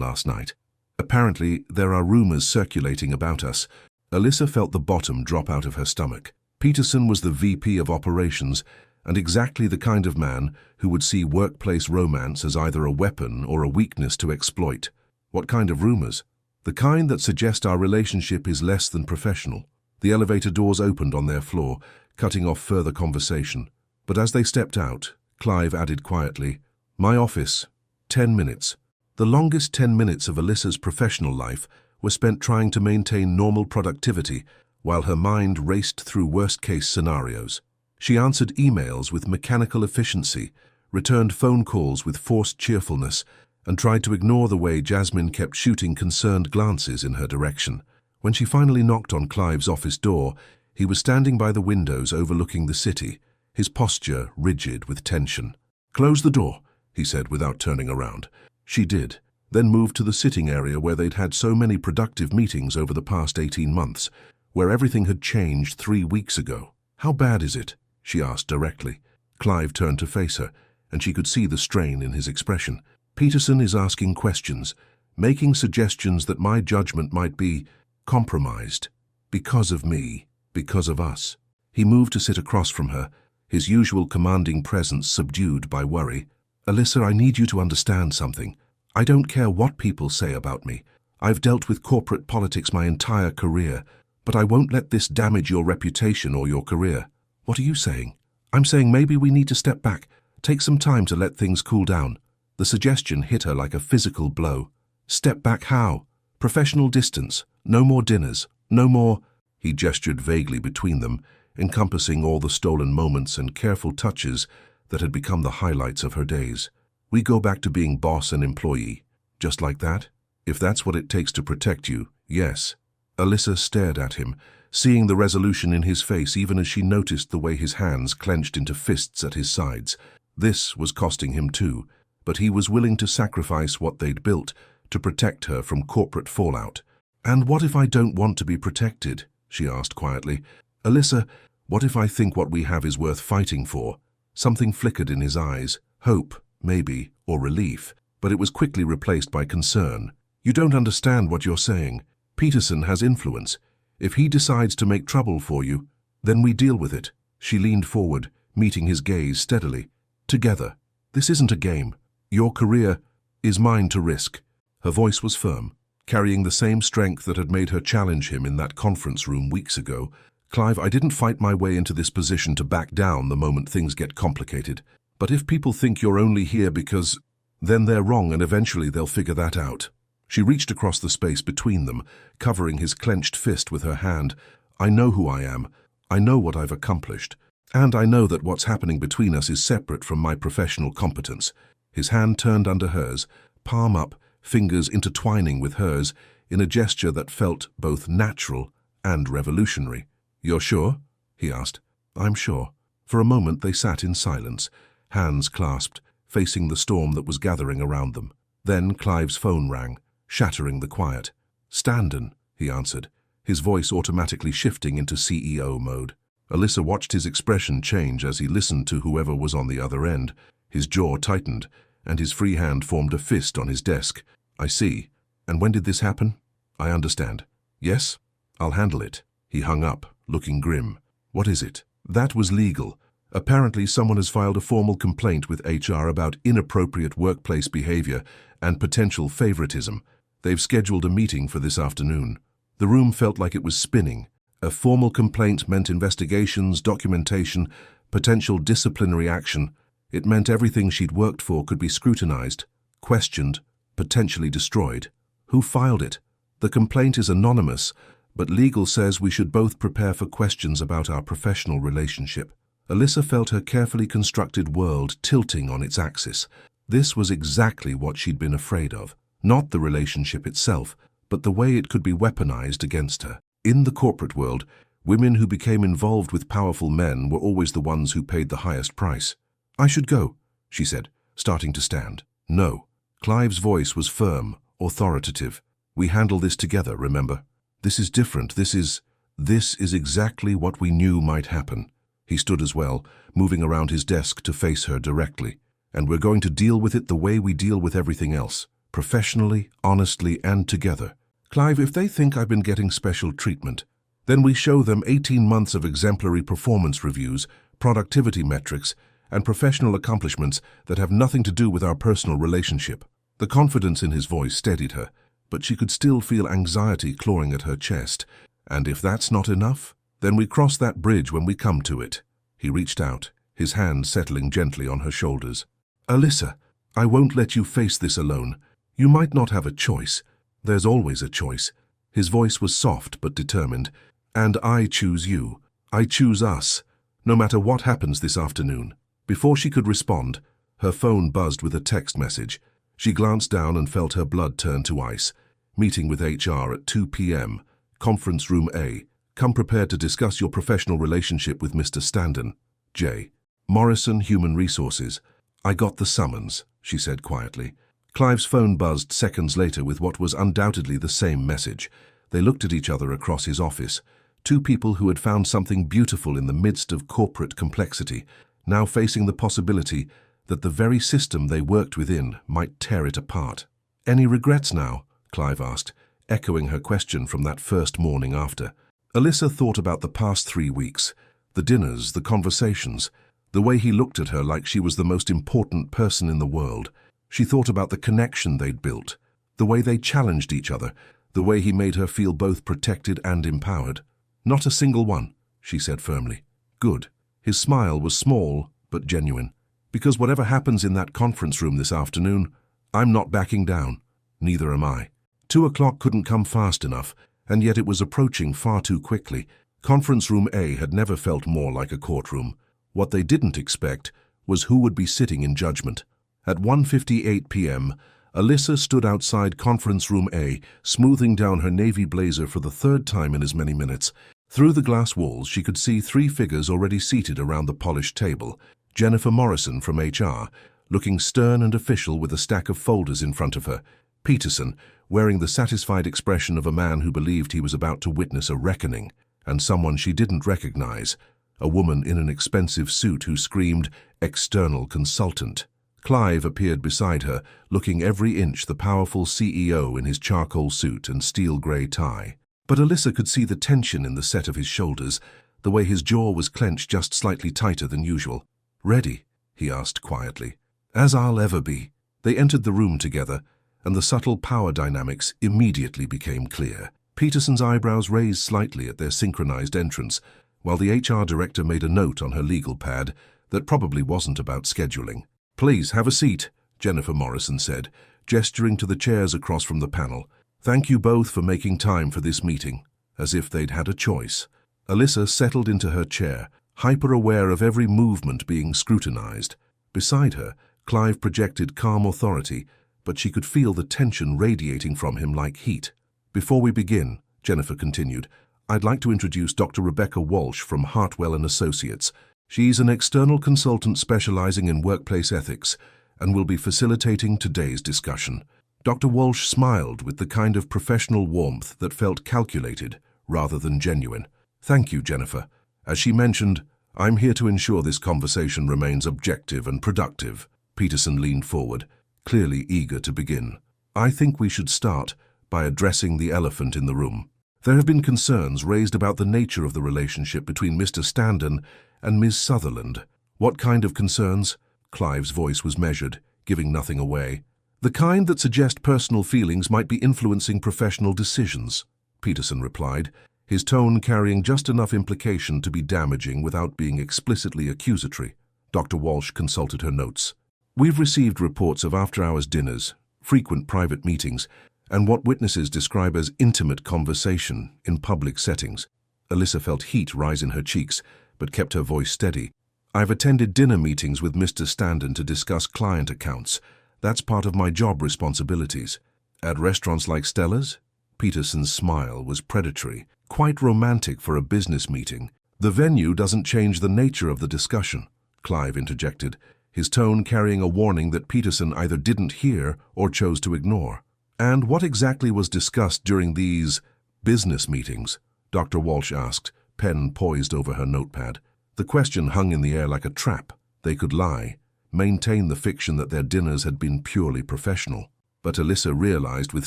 last night. Apparently, there are rumors circulating about us. Alyssa felt the bottom drop out of her stomach. Peterson was the VP of operations, and exactly the kind of man who would see workplace romance as either a weapon or a weakness to exploit. What kind of rumors? The kind that suggest our relationship is less than professional. The elevator doors opened on their floor, cutting off further conversation. But as they stepped out, Clive added quietly, "My office, 10 minutes." The longest 10 minutes of Alyssa's professional life were spent trying to maintain normal productivity while her mind raced through worst-case scenarios. She answered emails with mechanical efficiency, returned phone calls with forced cheerfulness, and tried to ignore the way Jasmine kept shooting concerned glances in her direction. When she finally knocked on Clive's office door, he was standing by the windows overlooking the city, his posture rigid with tension. "Close the door," he said without turning around. She did, then moved to the sitting area where they'd had so many productive meetings over the past 18 months, where everything had changed 3 weeks ago. "How bad is it?" she asked directly. Clive turned to face her, and she could see the strain in his expression. "Peterson is asking questions, making suggestions that my judgment might be compromised. Because of me, because of us." He moved to sit across from her, his usual commanding presence subdued by worry. "Alyssa, I need you to understand something. I don't care what people say about me. I've dealt with corporate politics my entire career, but I won't let this damage your reputation or your career." "What are you saying?" "I'm saying maybe we need to step back, take some time to let things cool down." The suggestion hit her like a physical blow. "Step back how?" "Professional distance. No more dinners. No more—" He gestured vaguely between them, encompassing all the stolen moments and careful touches that had become the highlights of her days. "We go back to being boss and employee. Just like that? If that's what it takes to protect you, yes." Alyssa stared at him, seeing the resolution in his face even as she noticed the way his hands clenched into fists at his sides. This was costing him too, but he was willing to sacrifice what they'd built to protect her from corporate fallout. "And what if I don't want to be protected?" she asked quietly. "Alyssa, what if I think what we have is worth fighting for?" Something flickered in his eyes, hope, maybe, or relief, but it was quickly replaced by concern. "You don't understand what you're saying. Peterson has influence. If he decides to make trouble for you, then we deal with it." She leaned forward, meeting his gaze steadily. "Together. This isn't a game. Your career is mine to risk." Her voice was firm, carrying the same strength that had made her challenge him in that conference room weeks ago. "Clive, I didn't fight my way into this position to back down the moment things get complicated. But if people think you're only here because, then they're wrong, and eventually they'll figure that out." She reached across the space between them, covering his clenched fist with her hand. "I know who I am. I know what I've accomplished. And I know that what's happening between us is separate from my professional competence." His hand turned under hers, palm up, fingers intertwining with hers, in a gesture that felt both natural and revolutionary. "You're sure?" he asked. "I'm sure." For a moment they sat in silence, hands clasped, facing the storm that was gathering around them. Then Clive's phone rang, shattering the quiet. "Standen," he answered, his voice automatically shifting into CEO mode. Alyssa watched his expression change as he listened to whoever was on the other end. His jaw tightened, and his free hand formed a fist on his desk. "I see. And when did this happen?" "I understand." "Yes? I'll handle it." He hung up, looking grim. "What is it?" "That was legal. Apparently someone has filed a formal complaint with HR about inappropriate workplace behavior and potential favoritism. They've scheduled a meeting for this afternoon." The room felt like it was spinning. A formal complaint meant investigations, documentation, potential disciplinary action. It meant everything she'd worked for could be scrutinized, questioned, potentially destroyed. Who filed it? The complaint is anonymous, but legal says we should both prepare for questions about our professional relationship. Alyssa felt her carefully constructed world tilting on its axis. This was exactly what she'd been afraid of. Not the relationship itself, but the way it could be weaponized against her. In the corporate world, women who became involved with powerful men were always the ones who paid the highest price. "I should go," she said, starting to stand. "No." Clive's voice was firm, authoritative. "We handle this together, remember? This is different. This is exactly what we knew might happen." He stood as well, moving around his desk to face her directly. "And we're going to deal with it the way we deal with everything else. Professionally, honestly, and together. Clive, if they think I've been getting special treatment, then we show them 18 months of exemplary performance reviews, productivity metrics, and professional accomplishments that have nothing to do with our personal relationship." The confidence in his voice steadied her, but she could still feel anxiety clawing at her chest. "And if that's not enough, then we cross that bridge when we come to it." He reached out, his hand settling gently on her shoulders. "Alyssa, I won't let you face this alone. You might not have a choice. There's always a choice." His voice was soft but determined. "And I choose you. I choose us, no matter what happens this afternoon." Before she could respond, her phone buzzed with a text message. She glanced down and felt her blood turn to ice. "Meeting with HR at 2 p.m. Conference room A. Come prepared to discuss your professional relationship with Mr. Standen. J. Morrison, Human Resources." "I got the summons," she said quietly. Clive's phone buzzed seconds later with what was undoubtedly the same message. They looked at each other across his office. Two people who had found something beautiful in the midst of corporate complexity, now facing the possibility that the very system they worked within might tear it apart. "Any regrets now?" Clive asked, echoing her question from that first morning after. Alyssa thought about the past 3 weeks, the dinners, the conversations, the way he looked at her like she was the most important person in the world. She thought about the connection they'd built, the way they challenged each other, the way he made her feel both protected and empowered. "Not a single one," she said firmly. "Good." His smile was small but genuine. "Because whatever happens in that conference room this afternoon, I'm not backing down. Neither am I." 2 o'clock couldn't come fast enough, and yet it was approaching far too quickly. Conference room A had never felt more like a courtroom. What they didn't expect was who would be sitting in judgment. At 1:58 p.m., Alyssa stood outside Conference Room A, smoothing down her navy blazer for the 3rd time in as many minutes. Through the glass walls, she could see 3 figures already seated around the polished table. Jennifer Morrison from HR, looking stern and official with a stack of folders in front of her. Peterson, wearing the satisfied expression of a man who believed he was about to witness a reckoning. And someone she didn't recognize, a woman in an expensive suit who screamed, "External consultant." Clive appeared beside her, looking every inch the powerful CEO in his charcoal suit and steel grey tie. But Alyssa could see the tension in the set of his shoulders, the way his jaw was clenched just slightly tighter than usual. "Ready?" he asked quietly. "As I'll ever be." They entered the room together, and the subtle power dynamics immediately became clear. Peterson's eyebrows raised slightly at their synchronized entrance, while the HR director made a note on her legal pad that probably wasn't about scheduling. "Please, have a seat," Jennifer Morrison said, gesturing to the chairs across from the panel. "Thank you both for making time for this meeting," as if they'd had a choice. Alyssa settled into her chair, hyper-aware of every movement being scrutinized. Beside her, Clive projected calm authority, but she could feel the tension radiating from him like heat. "Before we begin," Jennifer continued, "I'd like to introduce Dr. Rebecca Walsh from Hartwell & Associates. She's an external consultant specializing in workplace ethics and will be facilitating today's discussion." Dr. Walsh smiled with the kind of professional warmth that felt calculated rather than genuine. "Thank you, Jennifer. As she mentioned, I'm here to ensure this conversation remains objective and productive." Peterson leaned forward, clearly eager to begin. "I think we should start by addressing the elephant in the room. There have been concerns raised about the nature of the relationship between Mr. Standen and Ms. Sutherland." "What kind of concerns?" Clive's voice was measured, giving nothing away. "The kind that suggest personal feelings might be influencing professional decisions," Peterson replied, his tone carrying just enough implication to be damaging without being explicitly accusatory. Dr. Walsh consulted her notes. "We've received reports of after-hours dinners, frequent private meetings, and what witnesses describe as intimate conversation in public settings." Alyssa felt heat rise in her cheeks, but kept her voice steady. "I've attended dinner meetings with Mr. Standen to discuss client accounts. That's part of my job responsibilities." "At restaurants like Stella's?" Peterson's smile was predatory, quite romantic for a business meeting. "The venue doesn't change the nature of the discussion," Clive interjected, his tone carrying a warning that Peterson either didn't hear or chose to ignore. "And what exactly was discussed during these business meetings?" Dr. Walsh asked, pen poised over her notepad. The question hung in the air like a trap. They could lie, maintain the fiction that their dinners had been purely professional. But Alyssa realized with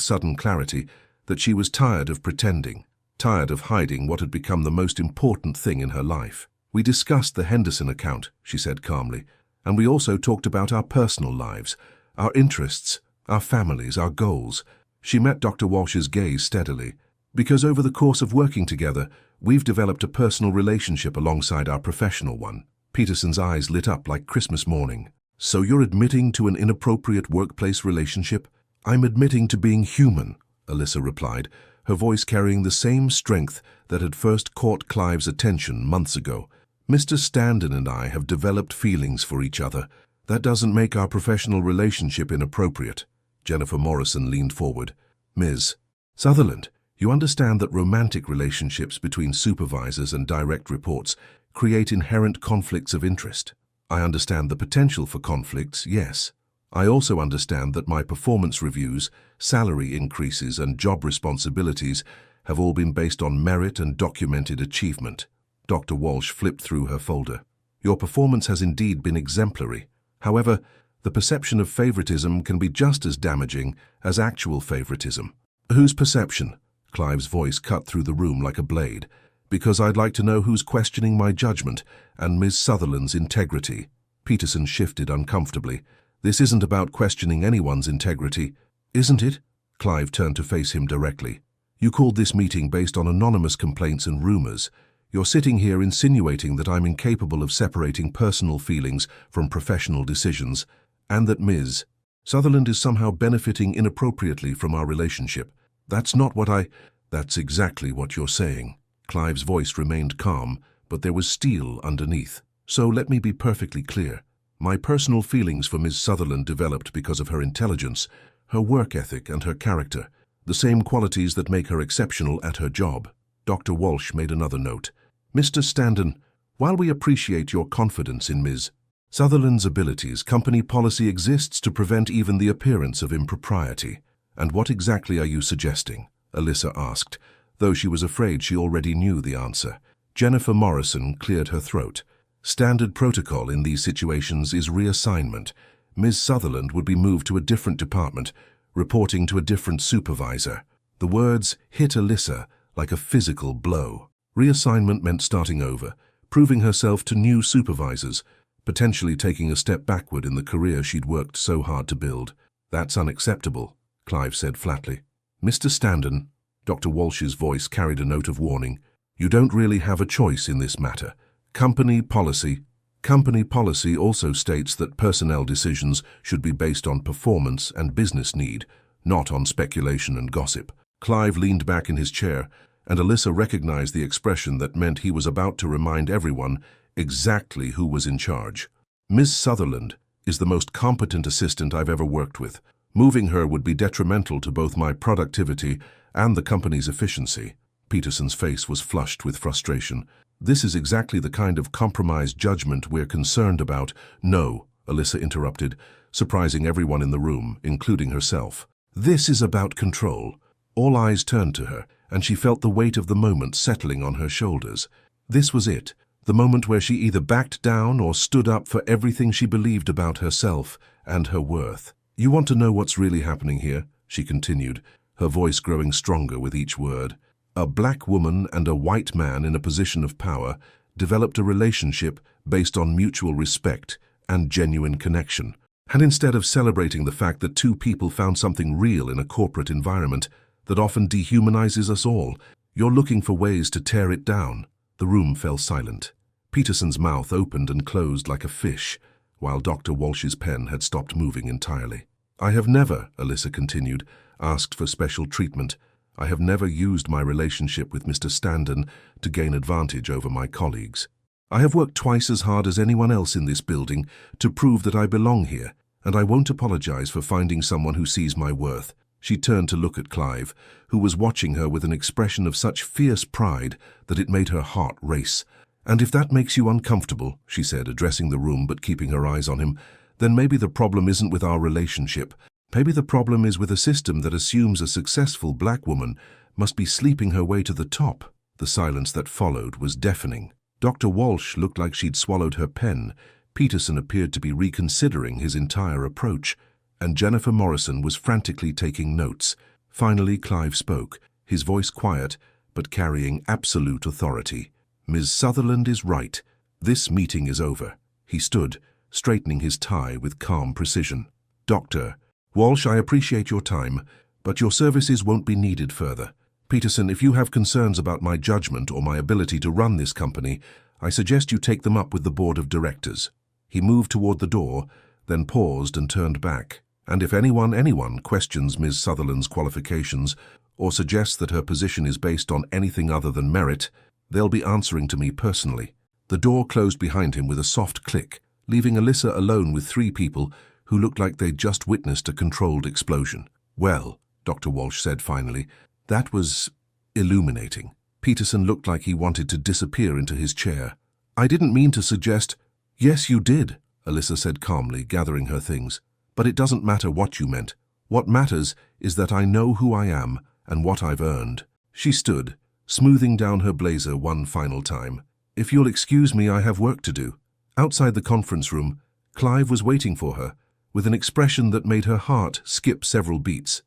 sudden clarity that she was tired of pretending, tired of hiding what had become the most important thing in her life. "We discussed the Henderson account," she said calmly, "and we also talked about our personal lives, our interests, our families, our goals." She met Dr. Walsh's gaze steadily. "Because over the course of working together, we've developed a personal relationship alongside our professional one." Peterson's eyes lit up like Christmas morning. "So you're admitting to an inappropriate workplace relationship?" "I'm admitting to being human," Alyssa replied, her voice carrying the same strength that had first caught Clive's attention months ago. "Mr. Standen and I have developed feelings for each other. That doesn't make our professional relationship inappropriate." Jennifer Morrison leaned forward. "Ms. Sutherland, you understand that romantic relationships between supervisors and direct reports create inherent conflicts of interest." "I understand the potential for conflicts, yes. I also understand that my performance reviews, salary increases, and job responsibilities have all been based on merit and documented achievement." Dr. Walsh flipped through her folder. "Your performance has indeed been exemplary. However, the perception of favoritism can be just as damaging as actual favoritism." "Whose perception?" Clive's voice cut through the room like a blade. "Because I'd like to know who's questioning my judgment and Ms. Sutherland's integrity." Peterson shifted uncomfortably. "This isn't about questioning anyone's integrity, isn't it?" Clive turned to face him directly. "You called this meeting based on anonymous complaints and rumors. You're sitting here insinuating that I'm incapable of separating personal feelings from professional decisions, and that Ms. Sutherland is somehow benefiting inappropriately from our relationship. That's not what I—" "That's exactly what you're saying." Clive's voice remained calm, but there was steel underneath. "So let me be perfectly clear. My personal feelings for Ms. Sutherland developed because of her intelligence, her work ethic, and her character, the same qualities that make her exceptional at her job." Dr. Walsh made another note. "Mr. Standen, while we appreciate your confidence in Ms. Sutherland's abilities, company policy exists to prevent even the appearance of impropriety." "And what exactly are you suggesting?" Alyssa asked, though she was afraid she already knew the answer. Jennifer Morrison cleared her throat. "Standard protocol in these situations is reassignment. Ms. Sutherland would be moved to a different department, reporting to a different supervisor." The words hit Alyssa like a physical blow. Reassignment meant starting over, proving herself to new supervisors, potentially taking a step backward in the career she'd worked so hard to build. "That's unacceptable," Clive said flatly. "Mr. Standen," Dr. Walsh's voice carried a note of warning, "you don't really have a choice in this matter. Company policy also states that personnel decisions should be based on performance and business need, not on speculation and gossip." Clive leaned back in his chair, and Alyssa recognized the expression that meant he was about to remind everyone exactly who was in charge. "Ms. Sutherland, is the most competent assistant I've ever worked with. Moving her would be detrimental to both my productivity and the company's efficiency." Peterson's face was flushed with frustration. "This is exactly the kind of compromised judgment we're concerned about." "No," Alyssa interrupted, surprising everyone in the room, including herself. "This is about control." All eyes turned to her, and she felt the weight of the moment settling on her shoulders. This was it, the moment where she either backed down or stood up for everything she believed about herself and her worth. "You want to know what's really happening here?" she continued, her voice growing stronger with each word. "A black woman and a white man in a position of power developed a relationship based on mutual respect and genuine connection. And instead of celebrating the fact that two people found something real in a corporate environment that often dehumanizes us all, you're looking for ways to tear it down." The room fell silent. Peterson's mouth opened and closed like a fish, while Dr. Walsh's pen had stopped moving entirely. "I have never," Alyssa continued, "asked for special treatment. I have never used my relationship with Mr. Standen to gain advantage over my colleagues. I have worked twice as hard as anyone else in this building to prove that I belong here, and I won't apologize for finding someone who sees my worth." She turned to look at Clive, who was watching her with an expression of such fierce pride that it made her heart race. "And if that makes you uncomfortable," she said, addressing the room but keeping her eyes on him, "then maybe the problem isn't with our relationship. Maybe the problem is with a system that assumes a successful black woman must be sleeping her way to the top." The silence that followed was deafening. Dr. Walsh looked like she'd swallowed her pen. Peterson appeared to be reconsidering his entire approach, and Jennifer Morrison was frantically taking notes. Finally, Clive spoke, his voice quiet, but carrying absolute authority. "Ms. Sutherland is right. This meeting is over." He stood, straightening his tie with calm precision. "Dr. Walsh, I appreciate your time, but your services won't be needed further. Peterson, if you have concerns about my judgment or my ability to run this company, I suggest you take them up with the board of directors." He moved toward the door, then paused and turned back. "And if anyone questions Ms. Sutherland's qualifications or suggests that her position is based on anything other than merit, they'll be answering to me personally." The door closed behind him with a soft click, leaving Alyssa alone with three people who looked like they'd just witnessed a controlled explosion. "Well," Dr. Walsh said finally, "that was illuminating." Peterson looked like he wanted to disappear into his chair. "I didn't mean to suggest—" "Yes, you did," Alyssa said calmly, gathering her things. "But it doesn't matter what you meant. What matters is that I know who I am and what I've earned." She stood, smoothing down her blazer one final time. "If you'll excuse me, I have work to do." Outside the conference room, Clive was waiting for her, with an expression that made her heart skip several beats.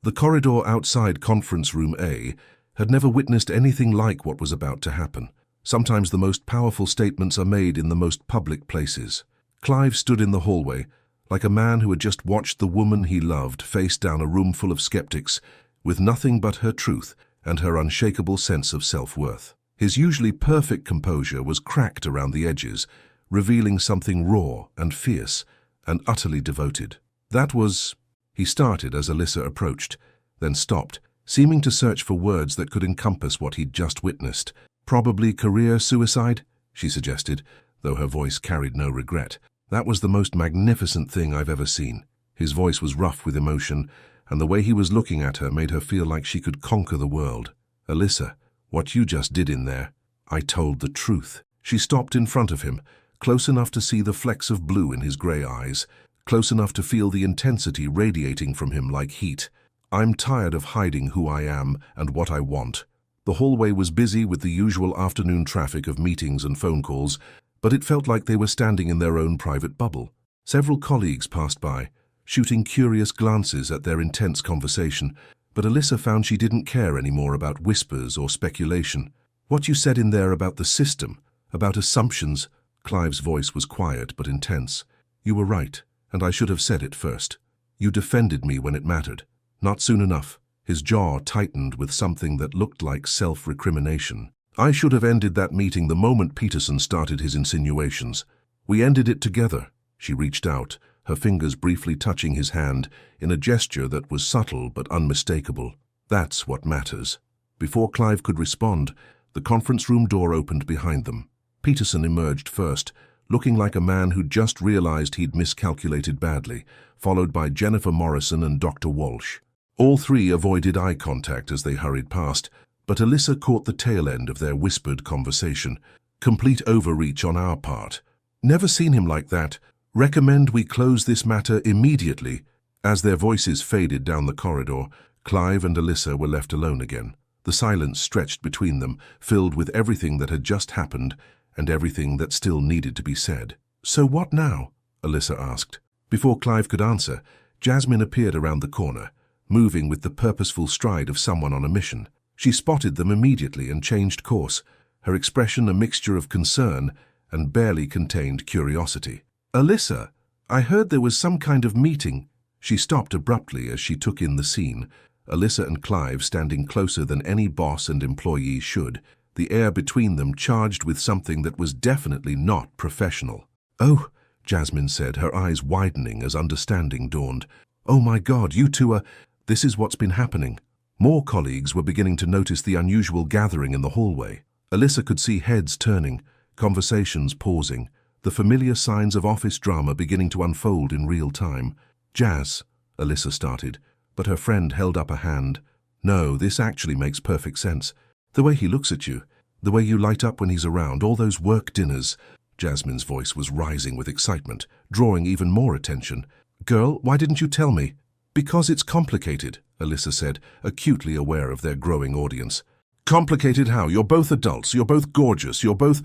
The corridor outside Conference Room A had never witnessed anything like what was about to happen. Sometimes the most powerful statements are made in the most public places. Clive stood in the hallway, like a man who had just watched the woman he loved face down a room full of skeptics, with nothing but her truth and her unshakable sense of self-worth. His usually perfect composure was cracked around the edges, revealing something raw and fierce and utterly devoted. "That was—" He started as Alyssa approached, then stopped, seeming to search for words that could encompass what he'd just witnessed. "Probably career suicide," she suggested, though her voice carried no regret. "That was the most magnificent thing I've ever seen." His voice was rough with emotion, and the way he was looking at her made her feel like she could conquer the world. "Alyssa, what you just did in there, I told the truth." She stopped in front of him, close enough to see the flecks of blue in his grey eyes, close enough to feel the intensity radiating from him like heat. "I'm tired of hiding who I am and what I want." The hallway was busy with the usual afternoon traffic of meetings and phone calls, but it felt like they were standing in their own private bubble. Several colleagues passed by, shooting curious glances at their intense conversation, but Alyssa found she didn't care anymore about whispers or speculation. "What you said in there about the system, about assumptions—" Clive's voice was quiet but intense. "You were right, and I should have said it first. You defended me when it mattered. Not soon enough." His jaw tightened with something that looked like self-recrimination. "I should have ended that meeting the moment Peterson started his insinuations. We ended it together." She reached out, her fingers briefly touching his hand in a gesture that was subtle but unmistakable. "That's what matters." Before Clive could respond, the conference room door opened behind them. Peterson emerged first, looking like a man who'd just realized he'd miscalculated badly, followed by Jennifer Morrison and Dr. Walsh. All three avoided eye contact as they hurried past, but Alyssa caught the tail end of their whispered conversation. Complete overreach on our part. Never seen him like that. Recommend we close this matter immediately. As their voices faded down the corridor, Clive and Alyssa were left alone again. The silence stretched between them, filled with everything that had just happened and everything that still needed to be said. "So what now?" Alyssa asked. Before Clive could answer, Jasmine appeared around the corner, moving with the purposeful stride of someone on a mission. She spotted them immediately and changed course, her expression a mixture of concern and barely contained curiosity. "Alyssa, I heard there was some kind of meeting." She stopped abruptly as she took in the scene, Alyssa and Clive standing closer than any boss and employee should, the air between them charged with something that was definitely not professional. "Oh," Jasmine said, her eyes widening as understanding dawned. "Oh my God, you two are—" This is what's been happening. More colleagues were beginning to notice the unusual gathering in the hallway. Alyssa could see heads turning, conversations pausing, the familiar signs of office drama beginning to unfold in real time. "Jazz," Alyssa started, but her friend held up a hand. "No, this actually makes perfect sense. The way he looks at you, the way you light up when he's around, all those work dinners." Jasmine's voice was rising with excitement, drawing even more attention. "Girl, why didn't you tell me?" "Because it's complicated," Alyssa said, acutely aware of their growing audience. "Complicated how? You're both adults, you're both gorgeous, you're both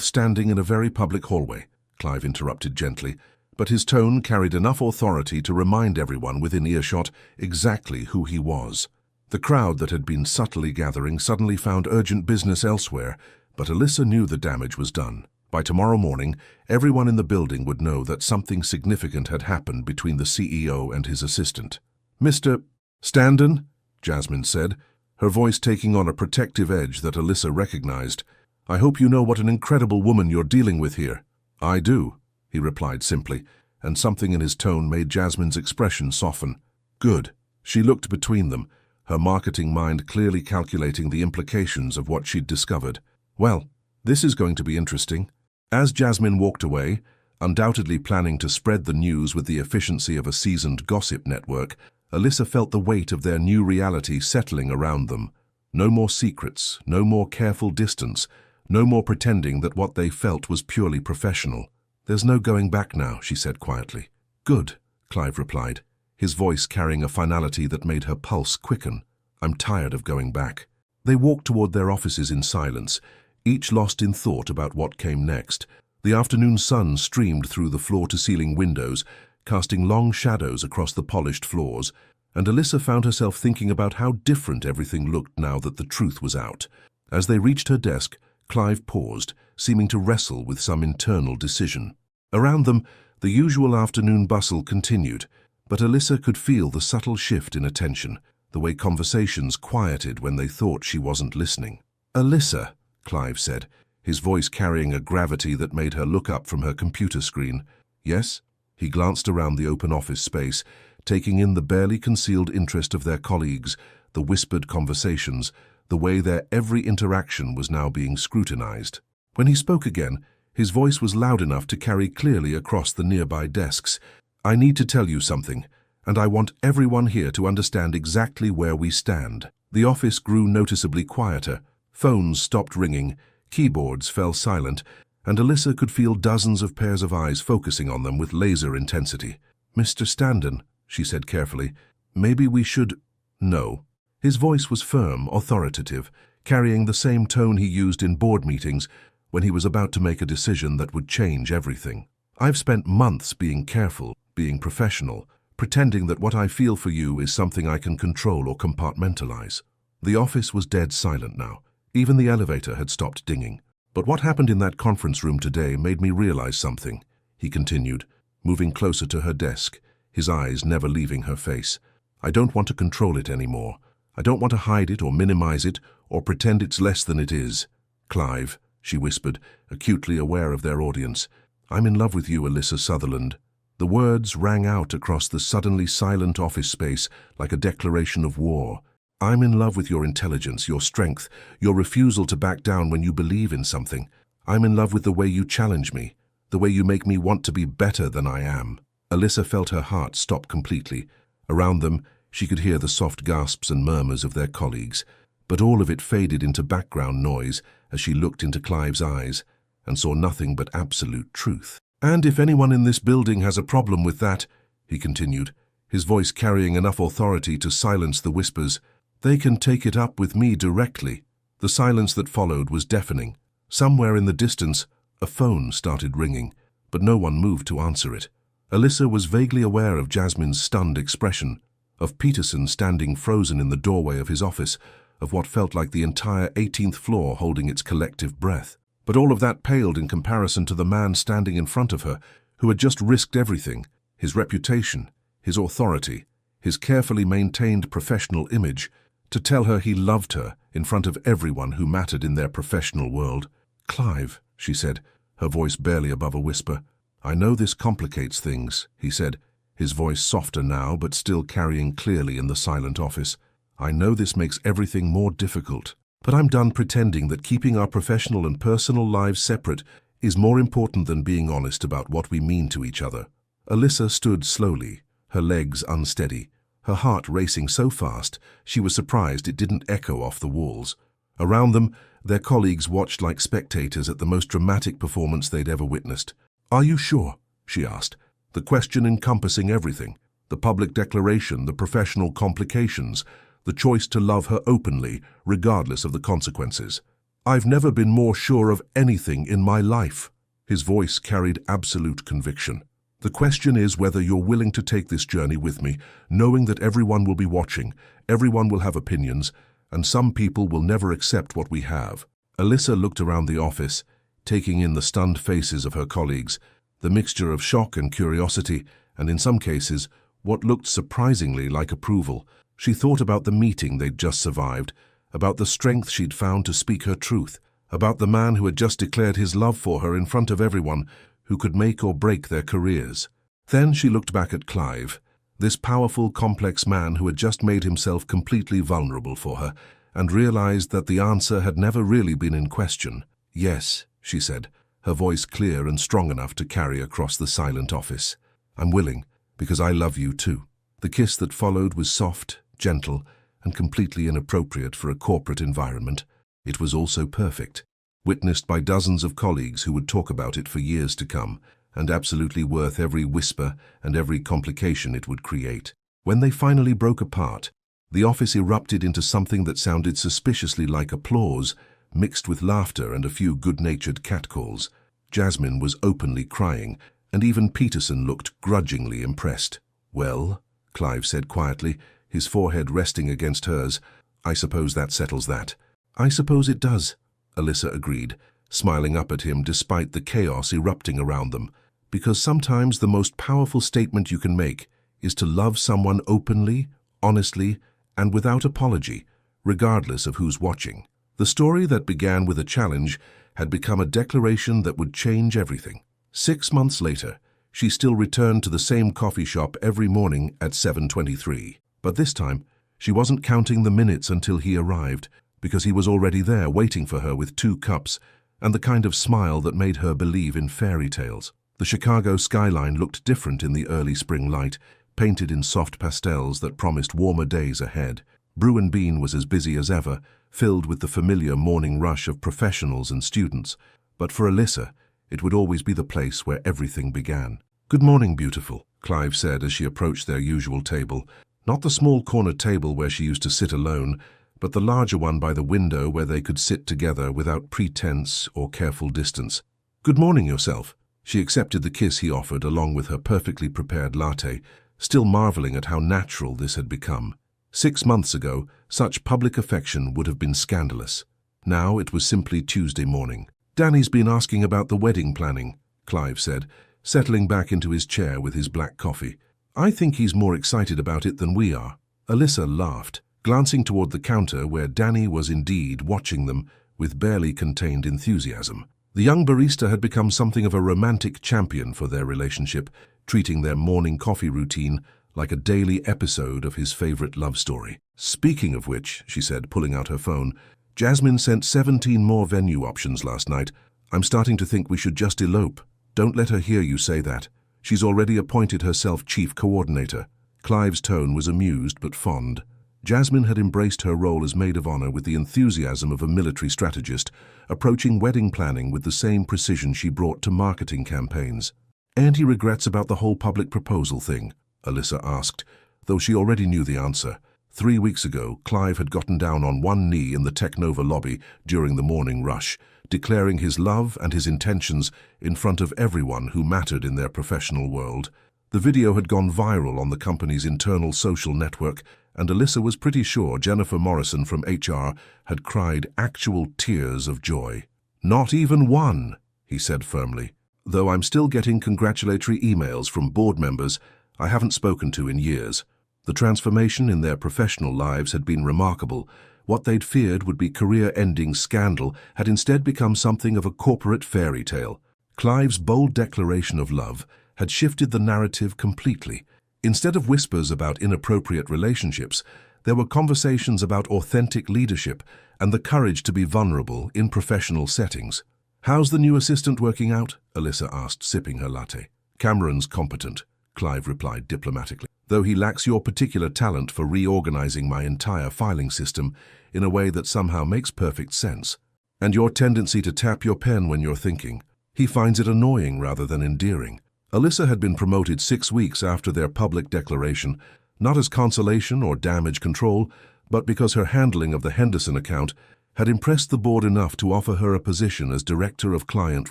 standing in a very public hallway," Clive interrupted gently, but his tone carried enough authority to remind everyone within earshot exactly who he was. The crowd that had been subtly gathering suddenly found urgent business elsewhere, but Alyssa knew the damage was done. By tomorrow morning, everyone in the building would know that something significant had happened between the CEO and his assistant. "Mr. Standen," Jasmine said, her voice taking on a protective edge that Alyssa recognized. "I hope you know what an incredible woman you're dealing with here." "I do," he replied simply, and something in his tone made Jasmine's expression soften. "Good." She looked between them, her marketing mind clearly calculating the implications of what she'd discovered. "Well, this is going to be interesting." As Jasmine walked away, undoubtedly planning to spread the news with the efficiency of a seasoned gossip network, Alyssa felt the weight of their new reality settling around them. No more secrets, no more careful distance, no more pretending that what they felt was purely professional. "There's no going back now," she said quietly. "Good," Clive replied, his voice carrying a finality that made her pulse quicken. "I'm tired of going back." They walked toward their offices in silence, each lost in thought about what came next. The afternoon sun streamed through the floor-to-ceiling windows, casting long shadows across the polished floors, and Alyssa found herself thinking about how different everything looked now that the truth was out. As they reached her desk, Clive paused, seeming to wrestle with some internal decision. Around them, the usual afternoon bustle continued, but Alyssa could feel the subtle shift in attention, the way conversations quieted when they thought she wasn't listening. "Alyssa," Clive said, his voice carrying a gravity that made her look up from her computer screen. "Yes?" He glanced around the open office space, taking in the barely concealed interest of their colleagues, the whispered conversations, the way their every interaction was now being scrutinized. When he spoke again, his voice was loud enough to carry clearly across the nearby desks. "I need to tell you something, and I want everyone here to understand exactly where we stand." The office grew noticeably quieter. Phones stopped ringing, keyboards fell silent, and Alyssa could feel dozens of pairs of eyes focusing on them with laser intensity. "Mr. Standen," she said carefully, "maybe we should—" "No." His voice was firm, authoritative, carrying the same tone he used in board meetings when he was about to make a decision that would change everything. "I've spent months being careful, being professional, pretending that what I feel for you is something I can control or compartmentalize." The office was dead silent now. Even the elevator had stopped dinging. "But what happened in that conference room today made me realize something," he continued, moving closer to her desk, his eyes never leaving her face. "I don't want to control it anymore. I don't want to hide it or minimize it or pretend it's less than it is." "Clive," she whispered, acutely aware of their audience, "I'm in love with you, Alyssa Sutherland." The words rang out across the suddenly silent office space like a declaration of war. "I'm in love with your intelligence, your strength, your refusal to back down when you believe in something. I'm in love with the way you challenge me. The way you make me want to be better than I am." Alyssa felt her heart stop completely. Around them, she could hear the soft gasps and murmurs of their colleagues, but all of it faded into background noise as she looked into Clive's eyes and saw nothing but absolute truth. "And if anyone in this building has a problem with that," he continued, his voice carrying enough authority to silence the whispers, "they can take it up with me directly." The silence that followed was deafening. Somewhere in the distance, a phone started ringing, but no one moved to answer it. Alyssa was vaguely aware of Jasmine's stunned expression, of Peterson standing frozen in the doorway of his office, of what felt like the entire 18th floor holding its collective breath. But all of that paled in comparison to the man standing in front of her, who had just risked everything: his reputation, his authority, his carefully maintained professional image, to tell her he loved her in front of everyone who mattered in their professional world. "Clive," she said, her voice barely above a whisper. "I know this complicates things," he said, his voice softer now but still carrying clearly in the silent office. "I know this makes everything more difficult, but I'm done pretending that keeping our professional and personal lives separate is more important than being honest about what we mean to each other." Alyssa stood slowly, her legs unsteady, her heart racing so fast she was surprised it didn't echo off the walls. Around them, their colleagues watched like spectators at the most dramatic performance they'd ever witnessed. "Are you sure?" she asked, the question encompassing everything: the public declaration, the professional complications, the choice to love her openly, regardless of the consequences. "I've never been more sure of anything in my life." His voice carried absolute conviction. "The question is whether you're willing to take this journey with me, knowing that everyone will be watching, everyone will have opinions, and some people will never accept what we have." Alyssa looked around the office, taking in the stunned faces of her colleagues, the mixture of shock and curiosity, and in some cases, what looked surprisingly like approval. She thought about the meeting they'd just survived, about the strength she'd found to speak her truth, about the man who had just declared his love for her in front of everyone, who could make or break their careers. Then she looked back at Clive, this powerful, complex man who had just made himself completely vulnerable for her, and realized that the answer had never really been in question. "Yes," she said, her voice clear and strong enough to carry across the silent office. "I'm willing, because I love you too." The kiss that followed was soft, gentle, and completely inappropriate for a corporate environment. It was also perfect, witnessed by dozens of colleagues who would talk about it for years to come, and absolutely worth every whisper and every complication it would create. When they finally broke apart, the office erupted into something that sounded suspiciously like applause, mixed with laughter and a few good-natured catcalls. Jasmine was openly crying, and even Peterson looked grudgingly impressed. "Well," Clive said quietly, his forehead resting against hers, "I suppose that settles that." "I suppose it does," Alyssa agreed, smiling up at him despite the chaos erupting around them. "Because sometimes the most powerful statement you can make is to love someone openly, honestly, and without apology, regardless of who's watching." The story that began with a challenge had become a declaration that would change everything. 6 months later, she still returned to the same coffee shop every morning at 7:23. But this time, she wasn't counting the minutes until he arrived, because he was already there waiting for her with 2 cups and the kind of smile that made her believe in fairy tales. The Chicago skyline looked different in the early spring light, painted in soft pastels that promised warmer days ahead. Brew and Bean was as busy as ever, filled with the familiar morning rush of professionals and students. But for Alyssa, it would always be the place where everything began. "Good morning, beautiful," Clive said as she approached their usual table. Not the small corner table where she used to sit alone, but the larger one by the window where they could sit together without pretense or careful distance. "Good morning yourself." She accepted the kiss he offered along with her perfectly prepared latte, still marveling at how natural this had become. 6 months ago, such public affection would have been scandalous. Now it was simply Tuesday morning. "Danny's been asking about the wedding planning," Clive said, settling back into his chair with his black coffee. "I think he's more excited about it than we are." Alyssa laughed, glancing toward the counter where Danny was indeed watching them with barely contained enthusiasm. The young barista had become something of a romantic champion for their relationship, treating their morning coffee routine like a daily episode of his favorite love story. "Speaking of which," she said, pulling out her phone, "Jasmine sent 17 more venue options last night. I'm starting to think we should just elope." Don't let her hear you say that. She's already appointed herself chief coordinator. Clive's tone was amused but fond. Jasmine had embraced her role as maid of honor with the enthusiasm of a military strategist, approaching wedding planning with the same precision she brought to marketing campaigns. "And he regrets about the whole public proposal thing?" Alyssa asked, though she already knew the answer. 3 weeks ago, Clive had gotten down on one knee in the Technova lobby during the morning rush, declaring his love and his intentions in front of everyone who mattered in their professional world. The video had gone viral on the company's internal social network, and Alyssa was pretty sure Jennifer Morrison from HR had cried actual tears of joy. "Not even one," he said firmly. "Though I'm still getting congratulatory emails from board members I haven't spoken to in years." The transformation in their professional lives had been remarkable. What they'd feared would be career-ending scandal had instead become something of a corporate fairy tale. Clive's bold declaration of love had shifted the narrative completely. Instead of whispers about inappropriate relationships, there were conversations about authentic leadership and the courage to be vulnerable in professional settings. "How's the new assistant working out?" Alyssa asked, sipping her latte. "Cameron's competent," Clive replied diplomatically, "though he lacks your particular talent for reorganizing my entire filing system in a way that somehow makes perfect sense. And your tendency to tap your pen when you're thinking. He finds it annoying rather than endearing." Alyssa had been promoted 6 weeks after their public declaration, not as consolation or damage control, but because her handling of the Henderson account had impressed the board enough to offer her a position as Director of Client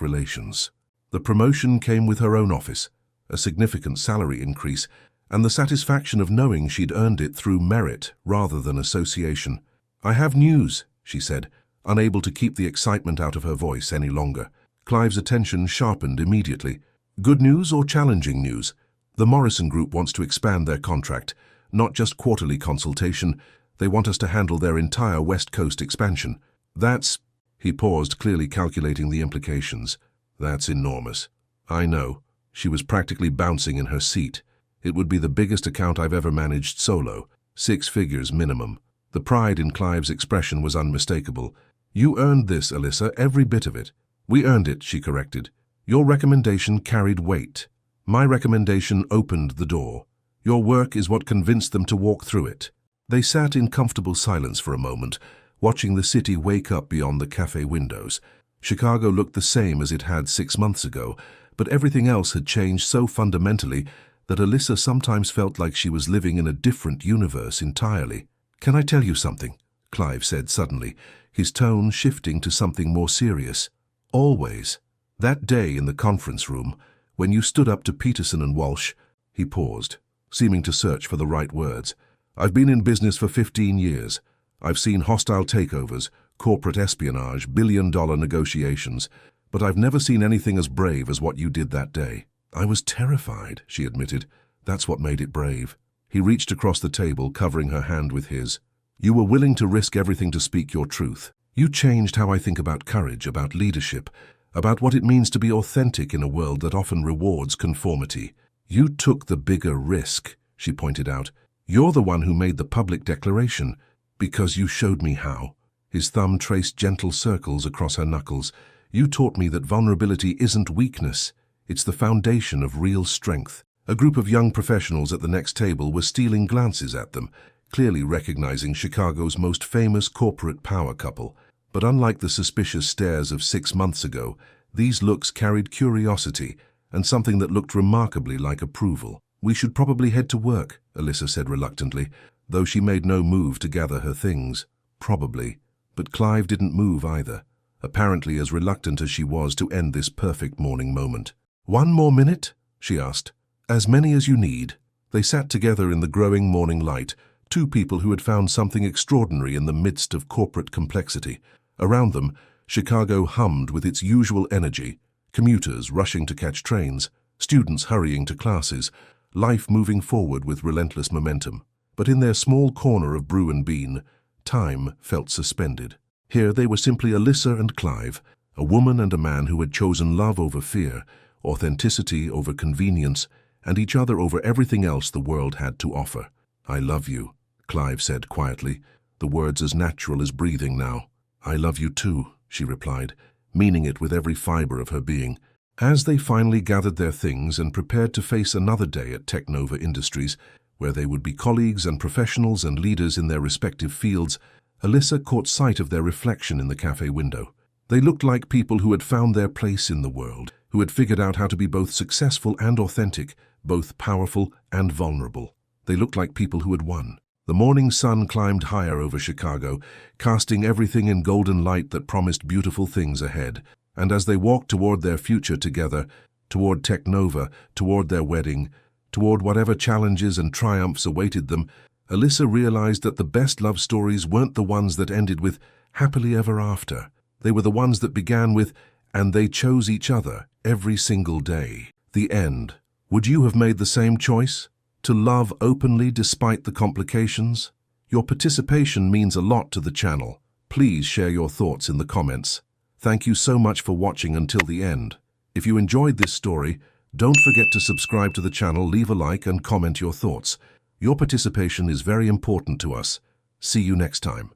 Relations. The promotion came with her own office, a significant salary increase, and the satisfaction of knowing she'd earned it through merit rather than association. "I have news," she said, unable to keep the excitement out of her voice any longer. Clive's attention sharpened immediately. "Good news or challenging news?" "The Morrison Group wants to expand their contract, not just quarterly consultation. They want us to handle their entire West Coast expansion. That's—" He paused, clearly calculating the implications. "That's enormous." "I know." She was practically bouncing in her seat. "It would be the biggest account I've ever managed solo. 6 figures minimum." The pride in Clive's expression was unmistakable. "You earned this, Alyssa, every bit of it." "We earned it," she corrected. "Your recommendation carried weight. My recommendation opened the door. Your work is what convinced them to walk through it." They sat in comfortable silence for a moment, watching the city wake up beyond the cafe windows. Chicago looked the same as it had 6 months ago, but everything else had changed so fundamentally that Alyssa sometimes felt like she was living in a different universe entirely. "Can I tell you something?" Clive said suddenly, his tone shifting to something more serious. "Always. That day in the conference room, when you stood up to Peterson and Walsh," he paused, seeming to search for the right words. "I've been in business for 15 years. I've seen hostile takeovers, corporate espionage, billion-dollar negotiations, but I've never seen anything as brave as what you did that day." "I was terrified," she admitted. "That's what made it brave." He reached across the table, covering her hand with his. "You were willing to risk everything to speak your truth. You changed how I think about courage, about leadership, about what it means to be authentic in a world that often rewards conformity. You took the bigger risk," she pointed out. "You're the one who made the public declaration, because you showed me how." His thumb traced gentle circles across her knuckles. "You taught me that vulnerability isn't weakness. It's the foundation of real strength." A group of young professionals at the next table were stealing glances at them, clearly recognizing Chicago's most famous corporate power couple. But unlike the suspicious stares of 6 months ago, these looks carried curiosity and something that looked remarkably like approval. "We should probably head to work," Alyssa said reluctantly, though she made no move to gather her things. Probably. But Clive didn't move either, apparently as reluctant as she was to end this perfect morning moment. "1 more minute?" she asked. "As many as you need." They sat together in the growing morning light, 2 people who had found something extraordinary in the midst of corporate complexity. Around them, Chicago hummed with its usual energy, commuters rushing to catch trains, students hurrying to classes, life moving forward with relentless momentum. But in their small corner of brew and bean, time felt suspended. Here they were simply Alyssa and Clive, a woman and a man who had chosen love over fear, authenticity over convenience, and each other over everything else the world had to offer. "I love you," Clive said quietly, the words as natural as breathing now. "I love you too," she replied, meaning it with every fiber of her being. As they finally gathered their things and prepared to face another day at Technova Industries, where they would be colleagues and professionals and leaders in their respective fields, Alyssa caught sight of their reflection in the cafe window. They looked like people who had found their place in the world, who had figured out how to be both successful and authentic, both powerful and vulnerable. They looked like people who had won. The morning sun climbed higher over Chicago, casting everything in golden light that promised beautiful things ahead. And as they walked toward their future together, toward Technova, toward their wedding, toward whatever challenges and triumphs awaited them, Alyssa realized that the best love stories weren't the ones that ended with happily ever after. They were the ones that began with, and they chose each other every single day. The end. Would you have made the same choice? To love openly despite the complications? Your participation means a lot to the channel. Please share your thoughts in the comments. Thank you so much for watching until the end. If you enjoyed this story, don't forget to subscribe to the channel, leave a like and comment your thoughts. Your participation is very important to us. See you next time.